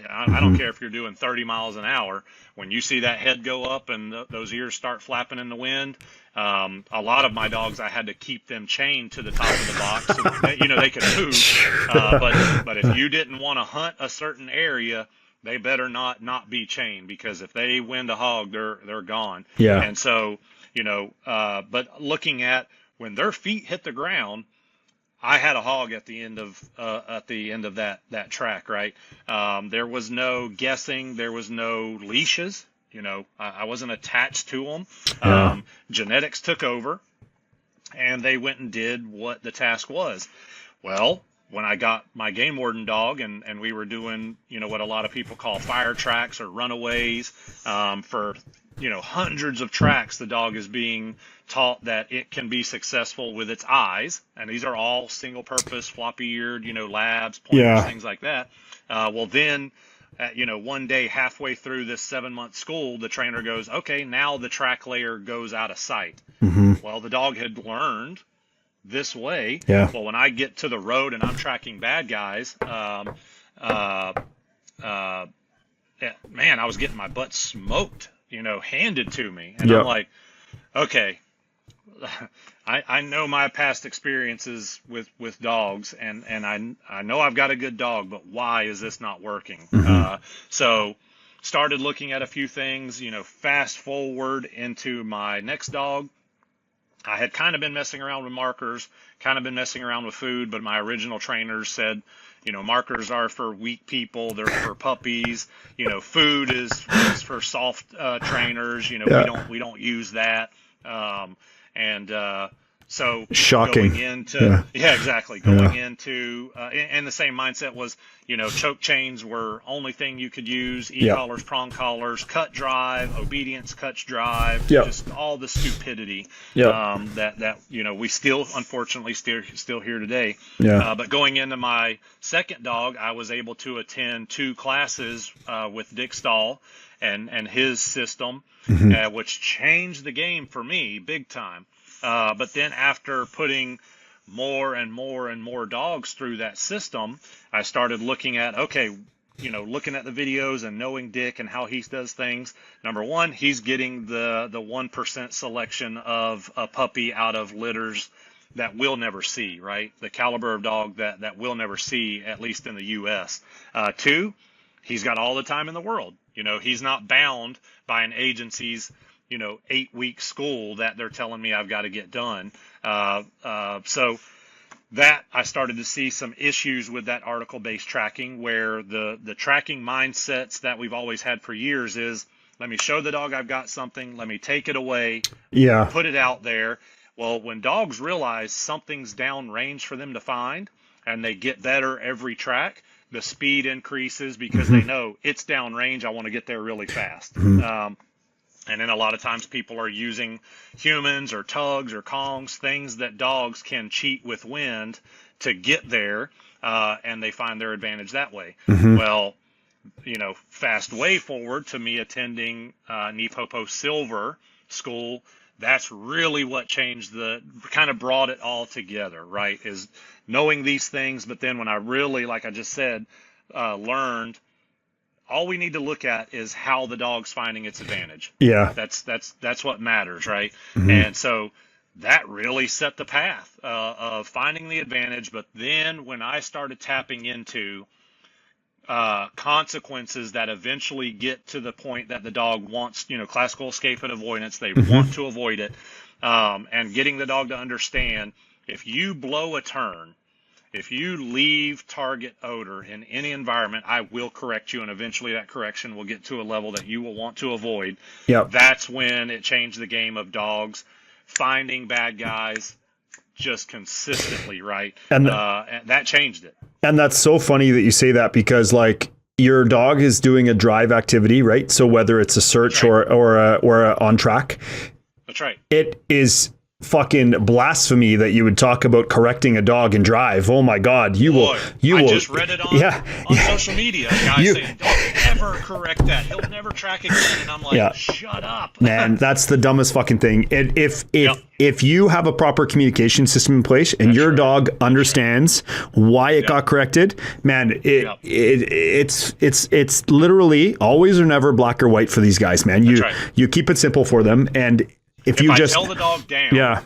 I don't care if you're doing 30 miles an hour. When you see that head go up and those ears start flapping in the wind, a lot of my dogs, I had to keep them chained to the top of the box so that, they could move. But if you didn't want to hunt a certain area, they better not be chained, because if they wind a hog, they're gone. Yeah. And so, but looking at when their feet hit the ground, I had a hog at the end of that track, right? There was no guessing. There was no leashes. I wasn't attached to them. Yeah. Genetics took over, and they went and did what the task was. Well, when I got my game warden dog, and we were doing, what a lot of people call fire tracks or runaways, for hundreds of tracks, the dog is being taught that it can be successful with its eyes, and these are all single-purpose, floppy-eared, labs, pointers, things like that. Well, then one day halfway through this 7-month school, the trainer goes, okay, now the track layer goes out of sight. Well, the dog had learned this way. Yeah. Well, when I get to the road and I'm tracking bad guys, man, I was getting my butt smoked, handed to me. And I'm like, okay, I know my past experiences with dogs, and I know I've got a good dog, but why is this not working? So started looking at a few things, fast forward into my next dog. I had kind of been messing around with markers, kind of been messing around with food, but my original trainers said, markers are for weak people. They're for puppies. Food is for soft trainers. We don't use that. So shocking. Going into exactly. Going into and the same mindset was, choke chains were only thing you could use, e-collars, prong collars, cut drive, obedience cuts drive, just all the stupidity that we still unfortunately still hear today. But going into my second dog, I was able to attend 2 classes with Dick Stahl and his system, which changed the game for me big time. But then after putting more and more and more dogs through that system, I started looking at, looking at the videos and knowing Dick and how he does things. Number one, he's getting the 1% selection of a puppy out of litters that we'll never see, right? The caliber of dog that we'll never see, at least in the U.S. 2, he's got all the time in the world. He's not bound by an agency's 8-week school that they're telling me I've got to get done. So that I started to see some issues with that article-based tracking, where the tracking mindsets that we've always had for years is, let me show the dog I've got something, let me take it away, put it out there. Well, when dogs realize something's downrange for them to find and they get better every track, the speed increases because they know it's downrange. I want to get there really fast. And then a lot of times people are using humans or tugs or kongs, things that dogs can cheat with wind to get there, and they find their advantage that way. Well, fast way forward to me attending Nipopo Silver School. That's really what changed kind of brought it all together, right? Is knowing these things, but then when I really, like I just said, learned, all we need to look at is how the dog's finding its advantage. That's what matters, right? And so that really set the path of finding the advantage. But then when I started tapping into consequences that eventually get to the point that the dog wants, classical escape and avoidance, they want to avoid it, and getting the dog to understand, if you blow a turn, if you leave target odor in any environment, I will correct you, and eventually that correction will get to a level that you will want to avoid. That's when it changed the game of dogs finding bad guys just consistently, right? And that changed it. And that's so funny that you say that, because like your dog is doing a drive activity, right? So whether it's a search or a on track, that's right. It is fucking blasphemy that you would talk about correcting a dog and drive. Oh my God, you will. I just read it on social media. Guys saying, don't ever correct that. He'll never track again. And I'm like, shut up. Man, that's the dumbest fucking thing. If you have a proper communication system in place and your dog understands why it got corrected, man, it's literally always or never black or white for these guys, man. You keep it simple for them, and if you just tell the dog down,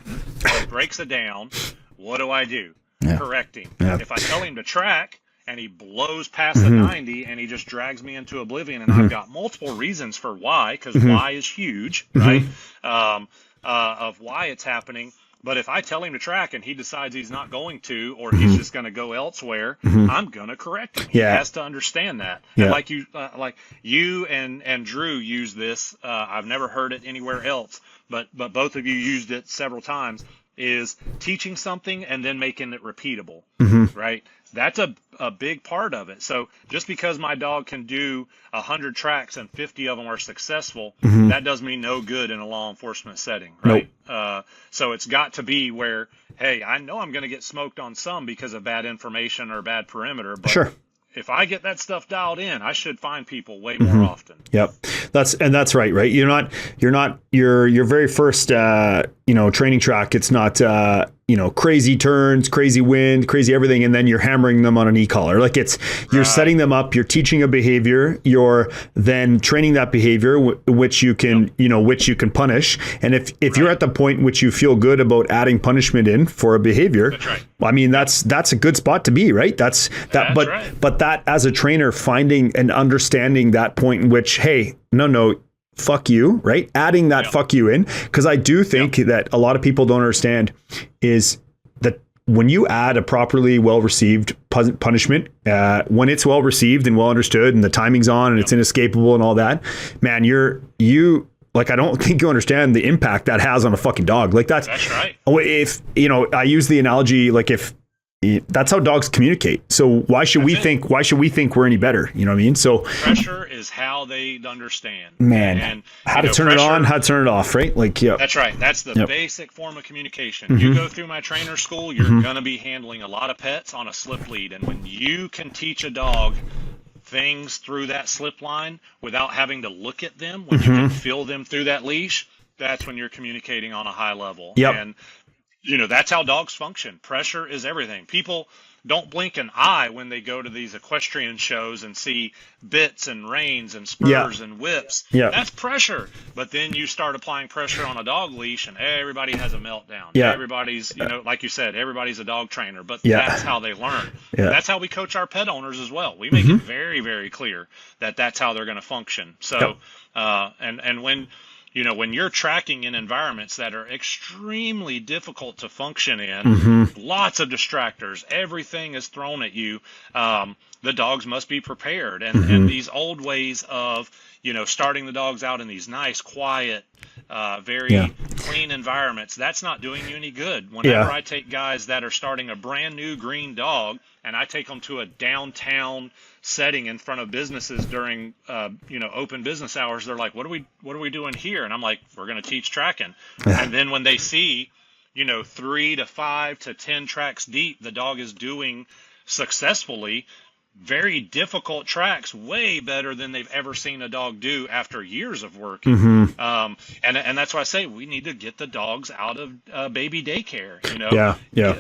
he breaks it down, what do? Correcting. If I tell him to track and he blows past the 90 and he just drags me into oblivion, and I've got multiple reasons for why, because why is huge, right? Of why it's happening. But if I tell him to track and he decides he's not going to, or he's just going to go elsewhere, I'm going to correct him. He has to understand that. And like you and Drew use this, I've never heard it anywhere else, but both of you used it several times, is teaching something and then making it repeatable, right? That's a big part of it. So just because my dog can do 100 tracks and 50 of them are successful, that does me no good in a law enforcement setting, right? So it's got to be where, hey, I know I'm going to get smoked on some because of bad information or bad perimeter, but if I get that stuff dialed in, I should find people way more often. Yep. That's right. Your very first, training track. It's not, crazy turns, crazy wind, crazy everything. And then you're hammering them on an e-collar. Like you're setting them up, you're teaching a behavior, you're then training that behavior, which you can, which you can punish. And if you're at the point in which you feel good about adding punishment in for a behavior, that's right. I mean, that's a good spot to be, right? That's right. But that as a trainer, finding and understanding that point in which, hey, no, fuck you, right? Adding that fuck you in. Because I do think that a lot of people don't understand is that when you add a properly well-received punishment, when it's well-received and well understood and the timing's on and it's inescapable and all that, man, I don't think you understand the impact that has on a fucking dog. Like that's right. If, I use the analogy, like if that's how dogs communicate. So why should we think we're any better? You know what I mean? So pressure is how they understand. Man, and how to turn it on, how to turn it off, right? Like, yeah. That's right. That's the basic form of communication. You go through my trainer school, you're going to be handling a lot of pets on a slip lead. And when you can teach a dog things through that slip line without having to look at them, when you can feel them through that leash, that's when you're communicating on a high level. Yep. And that's how dogs function. Pressure is everything. People don't blink an eye when they go to these equestrian shows and see bits and reins and spurs and whips. Yeah. That's pressure. But then you start applying pressure on a dog leash and everybody has a meltdown. Yeah. Everybody's, like you said, everybody's a dog trainer, but that's how they learn. Yeah. That's how we coach our pet owners as well. We make it very, very clear that that's how they're going to function. So, and when you're tracking in environments that are extremely difficult to function in, lots of distractors, everything is thrown at you, the dogs must be prepared. And these old ways of, starting the dogs out in these nice, quiet, very clean environments, that's not doing you any good. Whenever I take guys that are starting a brand new green dog and I take them to a downtown setting in front of businesses during open business hours, they're like, what are we doing here? And I'm like, we're going to teach tracking. And then when they see 3 to 5 to 10 tracks deep the dog is doing successfully very difficult tracks, way better than they've ever seen a dog do after years of working. And that's why I say we need to get the dogs out of baby daycare,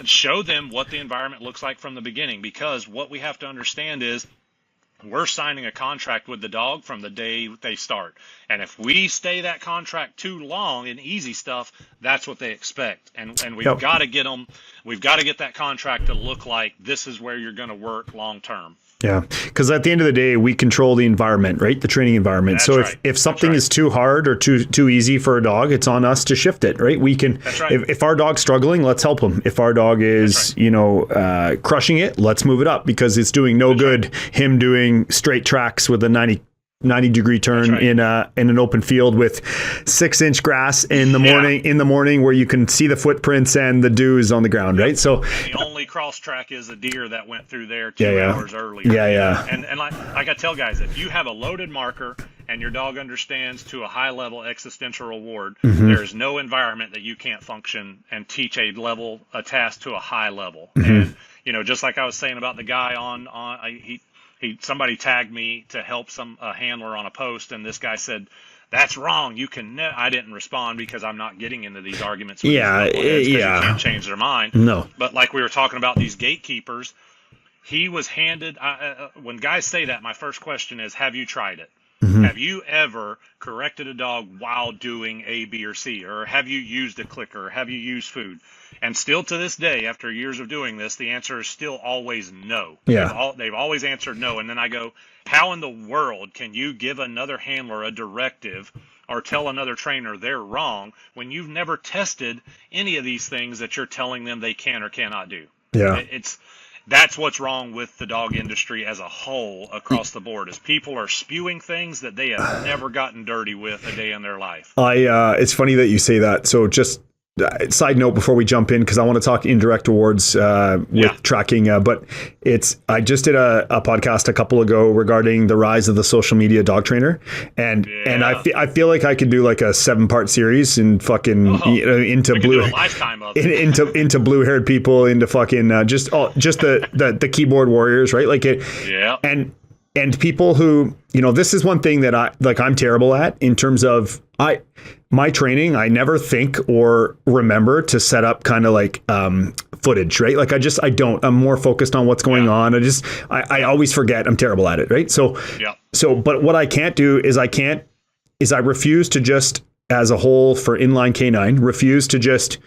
show them what the environment looks like from the beginning, because what we have to understand is we're signing a contract with the dog from the day they start. And if we stay that contract too long in easy stuff, that's what they expect. And we've got to get them, we've got to get that contract to look like this is where you're going to work long term. Yeah, because at the end of the day, we control the environment, right? The training environment. That's so right. if something is too hard or too easy for a dog, it's on us to shift it, right? We can. That's right. If our dog's struggling, let's help him. If our dog is, crushing it, let's move it up, because it's doing no good him doing straight tracks with a 90-degree turn in an open field with 6-inch grass in the morning where you can see the footprints and the dews on the ground, right? So the only cross track is a deer that went through there 2 hours earlier. And like I tell guys, if you have a loaded marker and your dog understands to a high level existential reward, there's no environment that you can't function and teach a task to a high level. And just like I was saying about the guy somebody tagged me to help a handler on a post, and this guy said, "That's wrong. You can." I didn't respond because I'm not getting into these arguments with these knuckleheads, 'cause you can't change their mind. No. But like we were talking about these gatekeepers, he was handed. When guys say that, my first question is, "Have you tried it? Have you ever corrected a dog while doing A, B, or C? Or have you used a clicker? Or have you used food?" And still to this day, after years of doing this, the answer is still always no. Yeah. They've always answered no. And then I go, how in the world can you give another handler a directive or tell another trainer they're wrong when you've never tested any of these things that you're telling them they can or cannot do? Yeah. That's what's wrong with the dog industry as a whole across the board, is people are spewing things that they have never gotten dirty with a day in their life. It's funny that you say that. So just side note before we jump in, because I want to talk indirect rewards with tracking, but I just did a podcast a couple ago regarding the rise of the social media dog trainer, and I feel like I could do like a 7-part series and fucking into into blue haired people, into fucking just the keyboard warriors, right? Like it, and people who, this is one thing that I'm terrible at in terms of my training. I never think or remember to set up kind of like footage, right? Like I don't. I'm more focused on what's going on. I always forget. I'm terrible at it, right? So but what I can't do is I refuse to just, as a whole for inline canine, refuse to just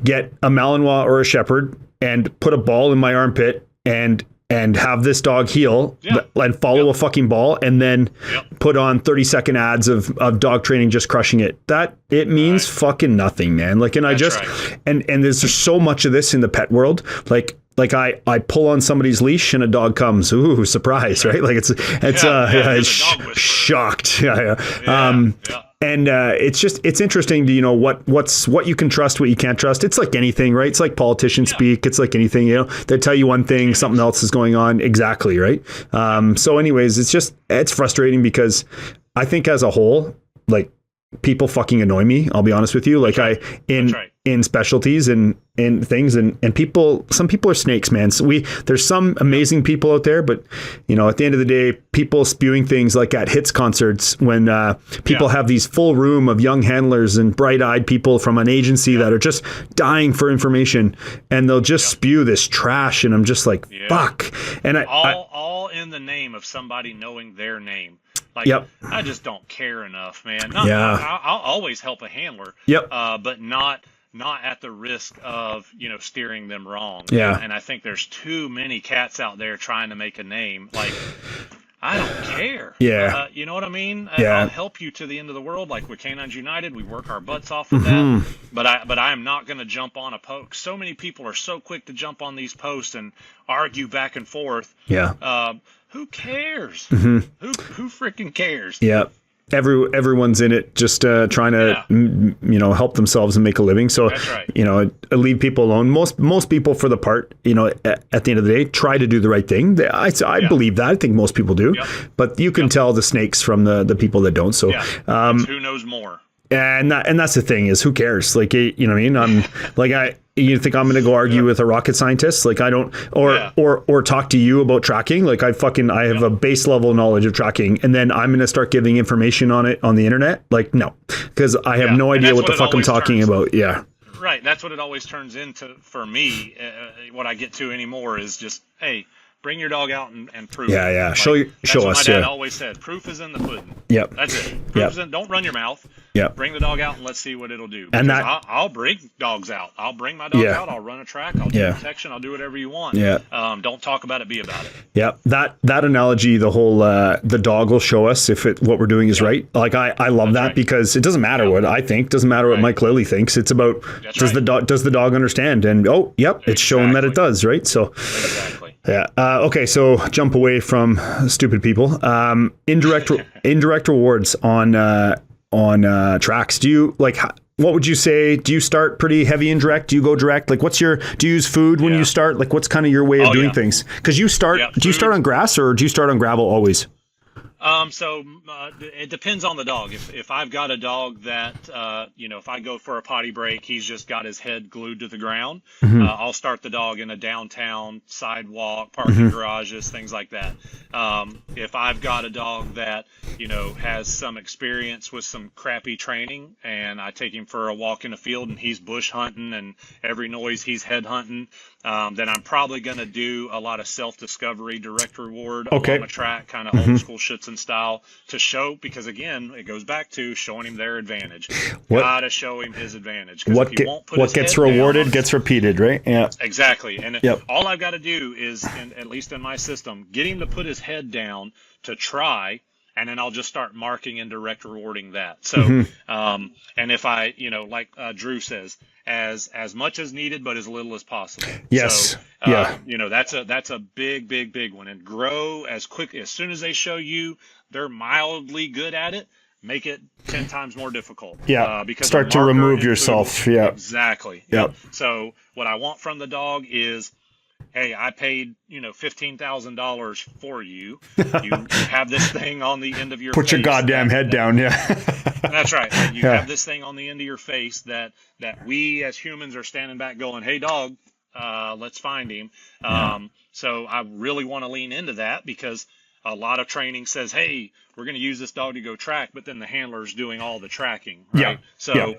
get a Malinois or a Shepherd and put a ball in my armpit and have this dog heel and follow a fucking ball, and then put on 30-second ads of dog training just crushing it. That it means fucking nothing, man. Like, and and there's so much of this in the pet world. Like I pull on somebody's leash and a dog comes. Ooh, surprise, right? Like it's shocked. And it's interesting to what you can trust, what you can't trust. It's like anything, right? It's like politicians speak. It's like anything, they tell you one thing, something else is going on. Exactly, right? So anyways, it's frustrating because I think as a whole, like, people fucking annoy me. I'll be honest with you. Like in specialties and in things and some people are snakes, man. So there's some amazing people out there, but at the end of the day, people spewing things like at hits concerts when people have these full room of young handlers and bright eyed people from an agency that are just dying for information, and they'll just spew this trash. And I'm just like, fuck. And all in the name of somebody knowing their name. Like, I just don't care enough, man. I'll always help a handler, but not at the risk of, steering them wrong. And I think there's too many cats out there trying to make a name. Like, I don't care. You know what I mean? I'll help you to the end of the world. Like with Canines United, we work our butts off with that. But I am not going to jump on a post. So many people are so quick to jump on these posts and argue back and forth. Who cares? Who freaking cares? Everyone's in it just trying to help themselves and make a living. So leave people alone. Most people, for the part, at the end of the day, try to do the right thing. I believe that. I think most people do. But you can tell the snakes from the people that don't. So who knows more? And that's the thing, is who cares? Like, you know what I mean? I'm like, you think I'm going to go argue with a rocket scientist? Like, I don't, or talk to you about tracking. Like, I have a base level knowledge of tracking, and then I'm going to start giving information on it on the internet. Like, no, because I have no idea what the fuck I'm talking about. Right. That's what it always turns into for me. What I get to anymore is just, hey, bring your dog out and prove it. Like, show us. My dad always said, proof is in the pudding. That's it. Proof is in, don't run your mouth. Bring the dog out and let's see what it'll do. Because I'll bring dogs out. I'll bring my dog out. I'll run a track. I'll do protection. I'll do whatever you want. Don't talk about it. Be about it. That analogy, the whole the dog will show us if what we're doing is right. Like I love that because it doesn't matter what I think. Doesn't matter what Mike Lilley thinks. It's about does the dog understand? And it's shown that it does. Right. So. Exactly. Okay. So jump away from stupid people. Indirect rewards on tracks. Do you what would you say? Do you start pretty heavy indirect? Do you go direct? Like, do you use food when you start? Like, what's kind of your way of doing things? Because do you start on grass or do you start on gravel always? So it depends on the dog. If I've got a dog that, if I go for a potty break, he's just got his head glued to the ground, I'll start the dog in a downtown sidewalk, parking garages, things like that. If I've got a dog that, has some experience with some crappy training and I take him for a walk in the field and he's bush hunting and every noise he's head hunting, then I'm probably going to do a lot of self-discovery, direct reward along a track, kind of old school Schützen style to show, because again, it goes back to showing him their advantage. Gotta show him his advantage. What gets rewarded gets repeated, right? Yeah. Exactly. And all I've got to do is, at least in my system, get him to put his head down to try, and then I'll just start marking and direct rewarding that. So, and if I, like Drew says, as much as needed, but as little as possible. Yes. So, that's a big one, and grow as quick as soon as they show you they're mildly good at it. make it 10 times more difficult. Yeah. Because start to remove yourself. Yeah. Exactly. Yep. So what I want from the dog is, hey, I paid, $15,000 for you. You have this thing on the end of your face. Put your goddamn head down. Yeah. That's right. You have this thing on the end of your face that we as humans are standing back going, hey, dog, let's find him. So I really want to lean into that because a lot of training says, hey, we're going to use this dog to go track, but then the handler's doing all the tracking, right? So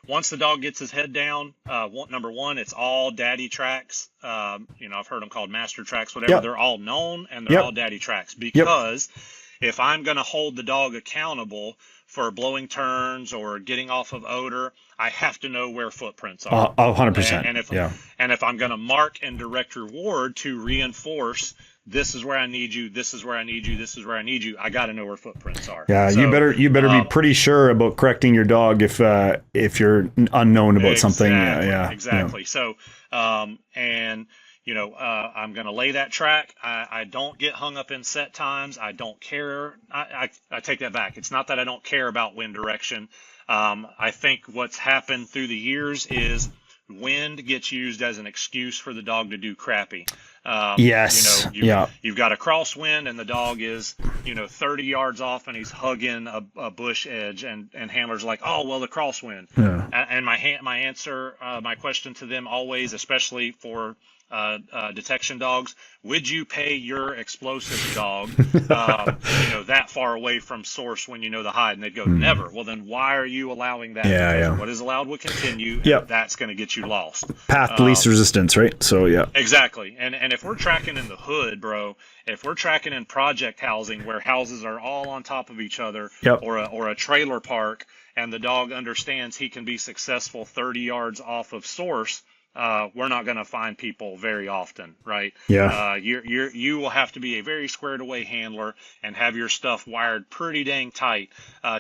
once the dog gets his head down, number one, it's all daddy tracks. I've heard them called master tracks, whatever. Yep. They're all known and they're all daddy tracks because if I'm going to hold the dog accountable for blowing turns or getting off of odor, I have to know where footprints are. 100%. And if I'm going to mark and direct reward to reinforce, this is where I need you, this is where I need you, this is where I need you, I got to know where footprints are. Yeah, so, you better be pretty sure about correcting your dog if you're unknown about something. Yeah, exactly. So, I'm going to lay that track. I don't get hung up in set times. I don't care. I take that back. It's not that I don't care about wind direction. I think what's happened through the years is wind gets used as an excuse for the dog to do crappy. You've got a crosswind and the dog is, 30 yards off and he's hugging a bush edge and handlers like, oh, well, the crosswind. Yeah. And my question to them always, especially for detection dogs, would you pay your explosive dog, that far away from source when you know the hide? And they'd go, never. Well, then why are you allowing that? Because what is allowed will continue. And that's going to get you lost. Path least resistance, right? So, Exactly. And if we're tracking in the hood, bro, if we're tracking in project housing where houses are all on top of each other or a trailer park and the dog understands he can be successful 30 yards off of source, we're not going to find people very often, right? Yeah. You will have to be a very squared away handler and have your stuff wired pretty dang tight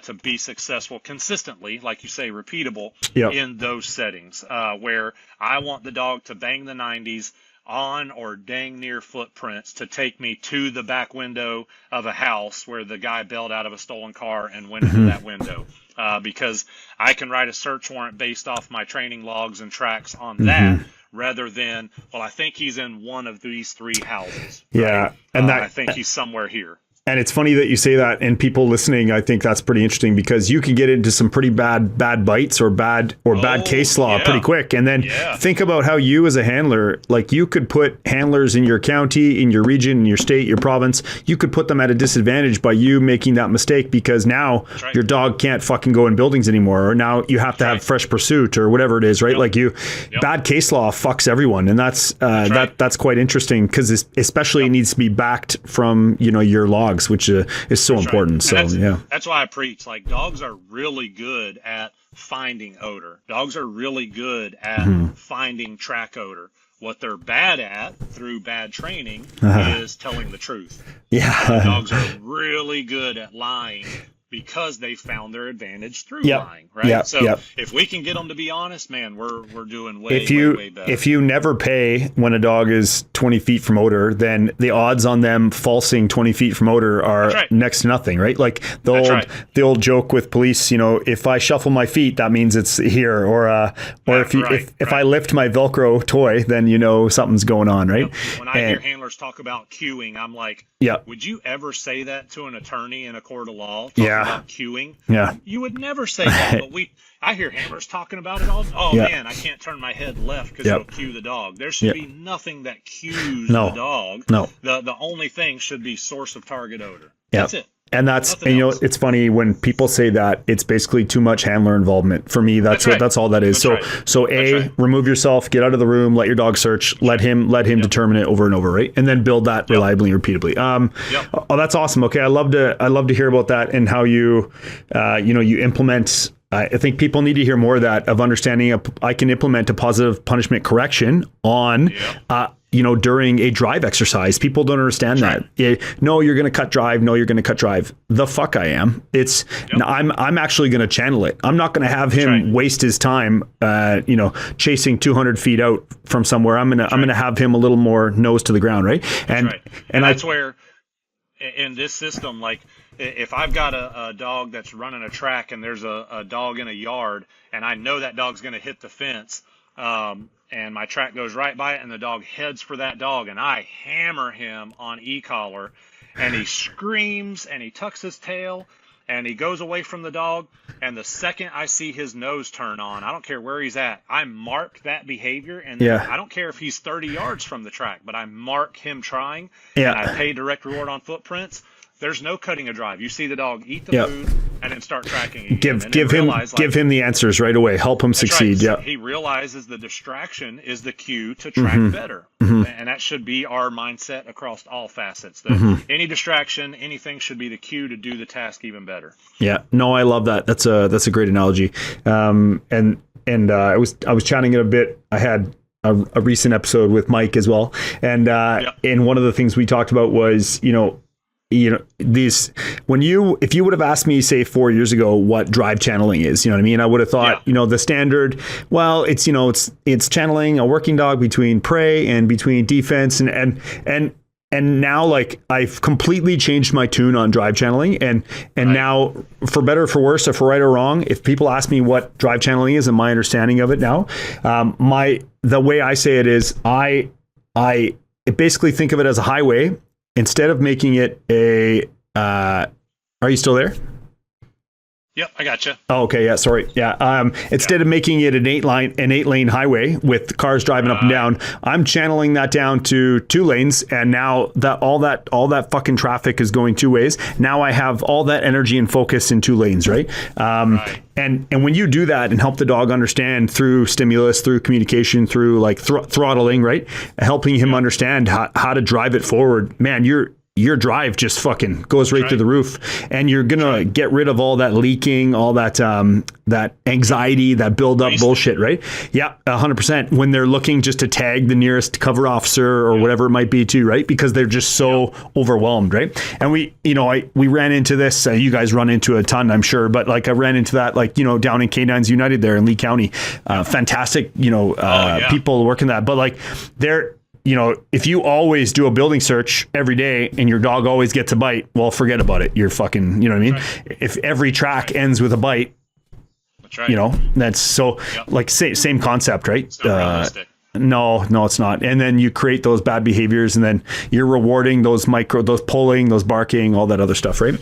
to be successful consistently, like you say, repeatable in those settings where I want the dog to bang the 90s on or dang near footprints to take me to the back window of a house where the guy bailed out of a stolen car and went into that window. Because I can write a search warrant based off my training logs and tracks on that rather than, well, I think he's in one of these three houses. Right? Yeah. And I think he's somewhere here. And it's funny that you say that, and people listening, I think that's pretty interesting because you can get into some pretty bad bites or bad case law pretty quick. And then think about how you as a handler, like you could put handlers in your county, in your region, in your state, your province, you could put them at a disadvantage by you making that mistake because now your dog can't fucking go in buildings anymore, or now you have to have fresh pursuit or whatever it is, right? Like bad case law fucks everyone. And that's quite interesting because especially it needs to be backed from, your logs, which is so important. So that's why I preach. Like dogs are really good at finding odor. Dogs are really good at finding track odor. What they're bad at through bad training is telling the truth. Yeah, dogs are really good at lying because they found their advantage through lying, right? If we can get them to be honest, man, we're doing way better. If you never pay when a dog is 20 feet from odor, then the odds on them falsing 20 feet from odor are next to nothing, right? Like the old joke with police, if I shuffle my feet, that means it's here, or if I lift my Velcro toy, then something's going on, right? When I hear handlers talk about cueing, I'm like, would you ever say that to an attorney in a court of law? About cueing. Yeah. You would never say that, but I hear handlers talking about it all. Oh man, I can't turn my head left because it'll cue the dog. There should be nothing that cues the dog. No. The only thing should be source of target odor. That's it. And it's funny when people say that it's basically too much handler involvement. For me, that's all that is. Remove yourself, get out of the room, let your dog search, let him determine it over and over, right? And then build that reliably and repeatably. Oh, that's awesome. Okay, I love to hear about that and how you implement. I think people need to hear more of that, of understanding I can implement a positive punishment correction on during a drive exercise. People don't understand that. No, you're going to cut drive. No, you're going to cut drive. The fuck I am. I'm actually going to channel it. I'm not going to have him waste his time, chasing 200 feet out from somewhere. I'm going to have him a little more nose to the ground. Right. And that's where in this system, like if I've got a dog that's running a track and there's a dog in a yard and I know that dog's going to hit the fence, and my track goes right by it and the dog heads for that dog and I hammer him on e-collar and he screams and he tucks his tail and he goes away from the dog, and the second I see his nose turn on, I don't care where he's at, I mark that behavior, and I don't care if he's 30 yards from the track, but I mark him trying, and I pay direct reward on footprints. There's no cutting a drive. You see the dog eat the food and then start tracking again. Give him the answers right away. Help him succeed. Right. He realizes the distraction is the cue to track better. And that should be our mindset across all facets. Any distraction, anything should be the cue to do the task even better. Yeah. No, I love that. That's a great analogy. And I was chatting it a bit. I had a recent episode with Mike as well. And one of the things we talked about was, if you would have asked me, say 4 years ago, what drive channeling is, you know what I mean? I would have thought, the standard, well, it's channeling a working dog between prey and between defense and now, like, I've completely changed my tune on drive channeling and now, for better or for worse, or for right or wrong, if people ask me what drive channeling is and my understanding of it now, the way I say it is I basically think of it as a highway. Instead of making it are you still there? Yep, I got you. Oh, okay, yeah, sorry. Yeah, instead of making it an eight lane highway with cars driving up and down, I'm channeling that down to 2 lanes, and now that all that fucking traffic is going 2 ways. Now I have all that energy and focus in 2 lanes, right? And when you do that and help the dog understand through stimulus, through communication, through like throttling, right? Helping him understand how to drive it forward, man, your drive just fucking goes right through the roof, and you're gonna get rid of all that leaking, all that that anxiety, that build up bullshit, right? Yeah, 100%. When they're looking just to tag the nearest cover officer or whatever it might be too, right? Because they're just so overwhelmed, right? And we ran into this. You guys run into a ton, I'm sure, but like I ran into that, like down in Canines United there in Lee County, fantastic, people working that, but like they're. If you always do a building search every day and your dog always gets a bite, well, forget about it. You're fucking, you know what I mean? Right. If every track ends with a bite, that's right. That's so like same concept, right? It's not realistic. No, it's not. And then you create those bad behaviors, and then you're rewarding those pulling, those barking, all that other stuff, right?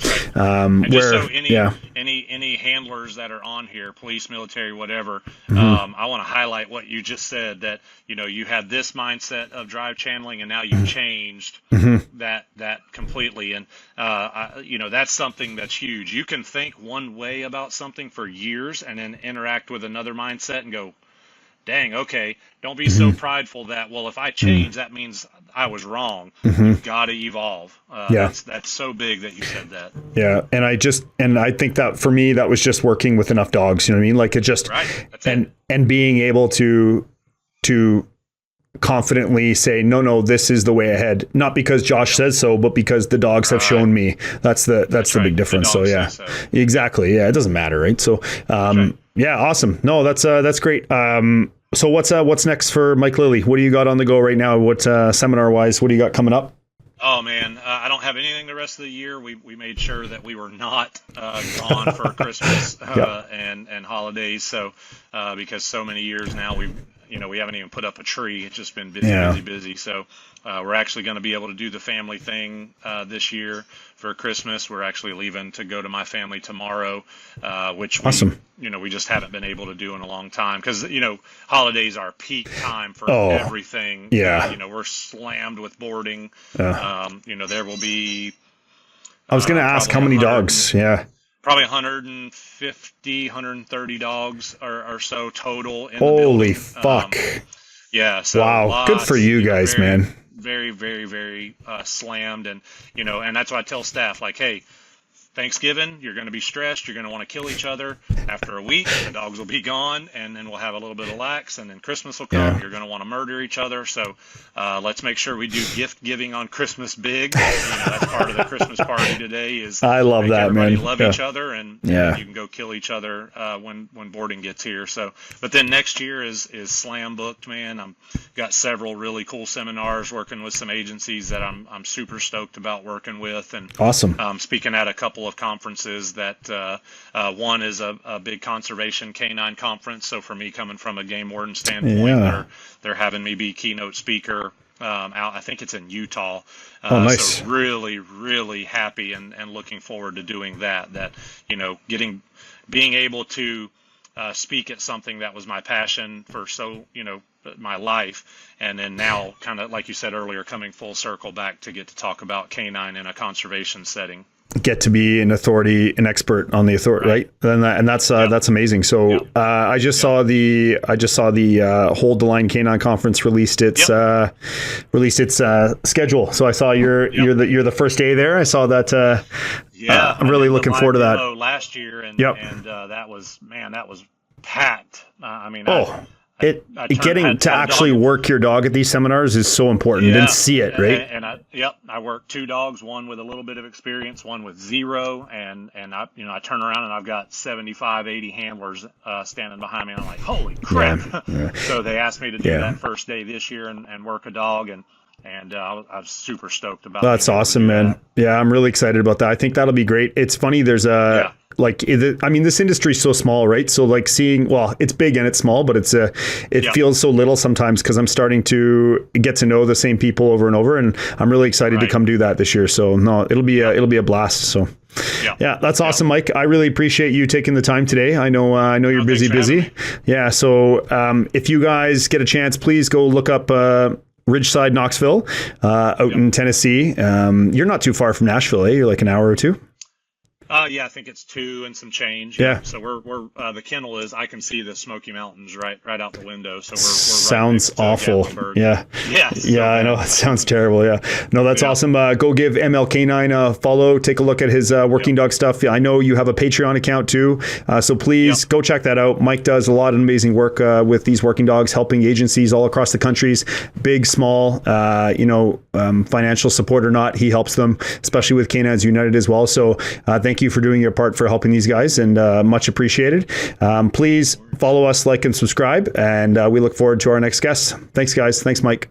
Any handlers that are on here, police, military, whatever, I want to highlight what you just said, that you had this mindset of drive channeling, and now you've changed that completely, and that's something that's huge. You can think one way about something for years, and then interact with another mindset and go, dang, okay, don't be so prideful that, well, if I change, that means I was wrong. You've got to evolve. That's so big that you said that. Yeah, and I think that for me, that was just working with enough dogs, you know what I mean? Like it just, and being able to confidently say, no, this is the way ahead. Not because Josh says so, but because the dogs have shown me. That's the big difference. So yeah, exactly. Yeah, it doesn't matter, right? So yeah, awesome. No, that's great. So what's next for Mike Lilley? What do you got on the go right now? What seminar wise? What do you got coming up? Oh man, I don't have anything the rest of the year. We made sure that we were not gone for Christmas and holidays. So because so many years now we haven't even put up a tree. It's just been busy. So we're actually going to be able to do the family thing this year for Christmas. We're actually leaving to go to my family tomorrow, which we just haven't been able to do in a long time, because holidays are peak time for everything. We're slammed with boarding. There will be. I was going to ask how many dogs. Probably 150, 130 dogs or so total in the building. Holy fuck. So wow. Good for you guys, man. Very, very, very slammed. And, and that's why I tell staff, like, hey, Thanksgiving, you're going to be stressed. You're going to want to kill each other. After a week, the dogs will be gone, and then we'll have a little bit of lax, and then Christmas will come. You're going to want to murder each other. So let's make sure we do gift giving on Christmas big. That's part of the Christmas party today. Is I love that, everybody man. Love each other, and you can go kill each other when boarding gets here. So, but then next year is slam booked, man. I'm got several really cool seminars, working with some agencies that I'm super stoked about working with, and awesome. Speaking at a couple couple of conferences that one is a big conservation canine conference. So for me, coming from a game warden standpoint, they're having me be keynote speaker out. I think it's in Utah. Nice. So really, really happy and looking forward to doing that. That, being able to speak at something that was my passion for my life, and then now, kind of like you said earlier, coming full circle back to get to talk about canine in a conservation setting. Get to be an expert on the authority, right? And that's amazing. So I just saw the Hold the Line Canine Conference released its schedule. So I saw you're the first day there. I saw that. I'm really looking forward to that. Last year, and that was packed. Getting to actually work your dog at these seminars is so important and see it, right? I worked 2 dogs, one with a little bit of experience, one with 0, and I turn around and I've got 75, 80 handlers standing behind me, and I'm like, holy crap! So they asked me to do that first day this year and work a dog, and I was super stoked about that. That's awesome, man. Yeah, I'm really excited about that. I think that'll be great. It's funny, there's this industry is so small, right? So like it's big and it's small, but it feels so little sometimes, because I'm starting to get to know the same people over and over, and I'm really excited to come do that this year. So no, it'll be a blast. So that's awesome, Mike. I really appreciate you taking the time today. I know you're busy. Yeah. So if you guys get a chance, please go look up Ridgeside, Knoxville, out in Tennessee. You're not too far from Nashville, eh? You're like an hour or 2. I think it's 2 and some change. Yeah. So we're the kennel is, I can see the Smoky Mountains right out the window. So we're sounds right awful. Yeah. I know it sounds terrible. Yeah. No, that's awesome. Go give MLK9 a follow. Take a look at his working dog stuff. I know you have a Patreon account too. So please go check that out. Mike does a lot of amazing work with these working dogs, helping agencies all across the countries, big, small, financial support or not, he helps them, especially with Canines United as well. So thank you for doing your part for helping these guys, and much appreciated. Please follow us, like, and subscribe, and we look forward to our next guest. Thanks, guys. Thanks, Mike.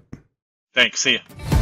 Thanks. See ya.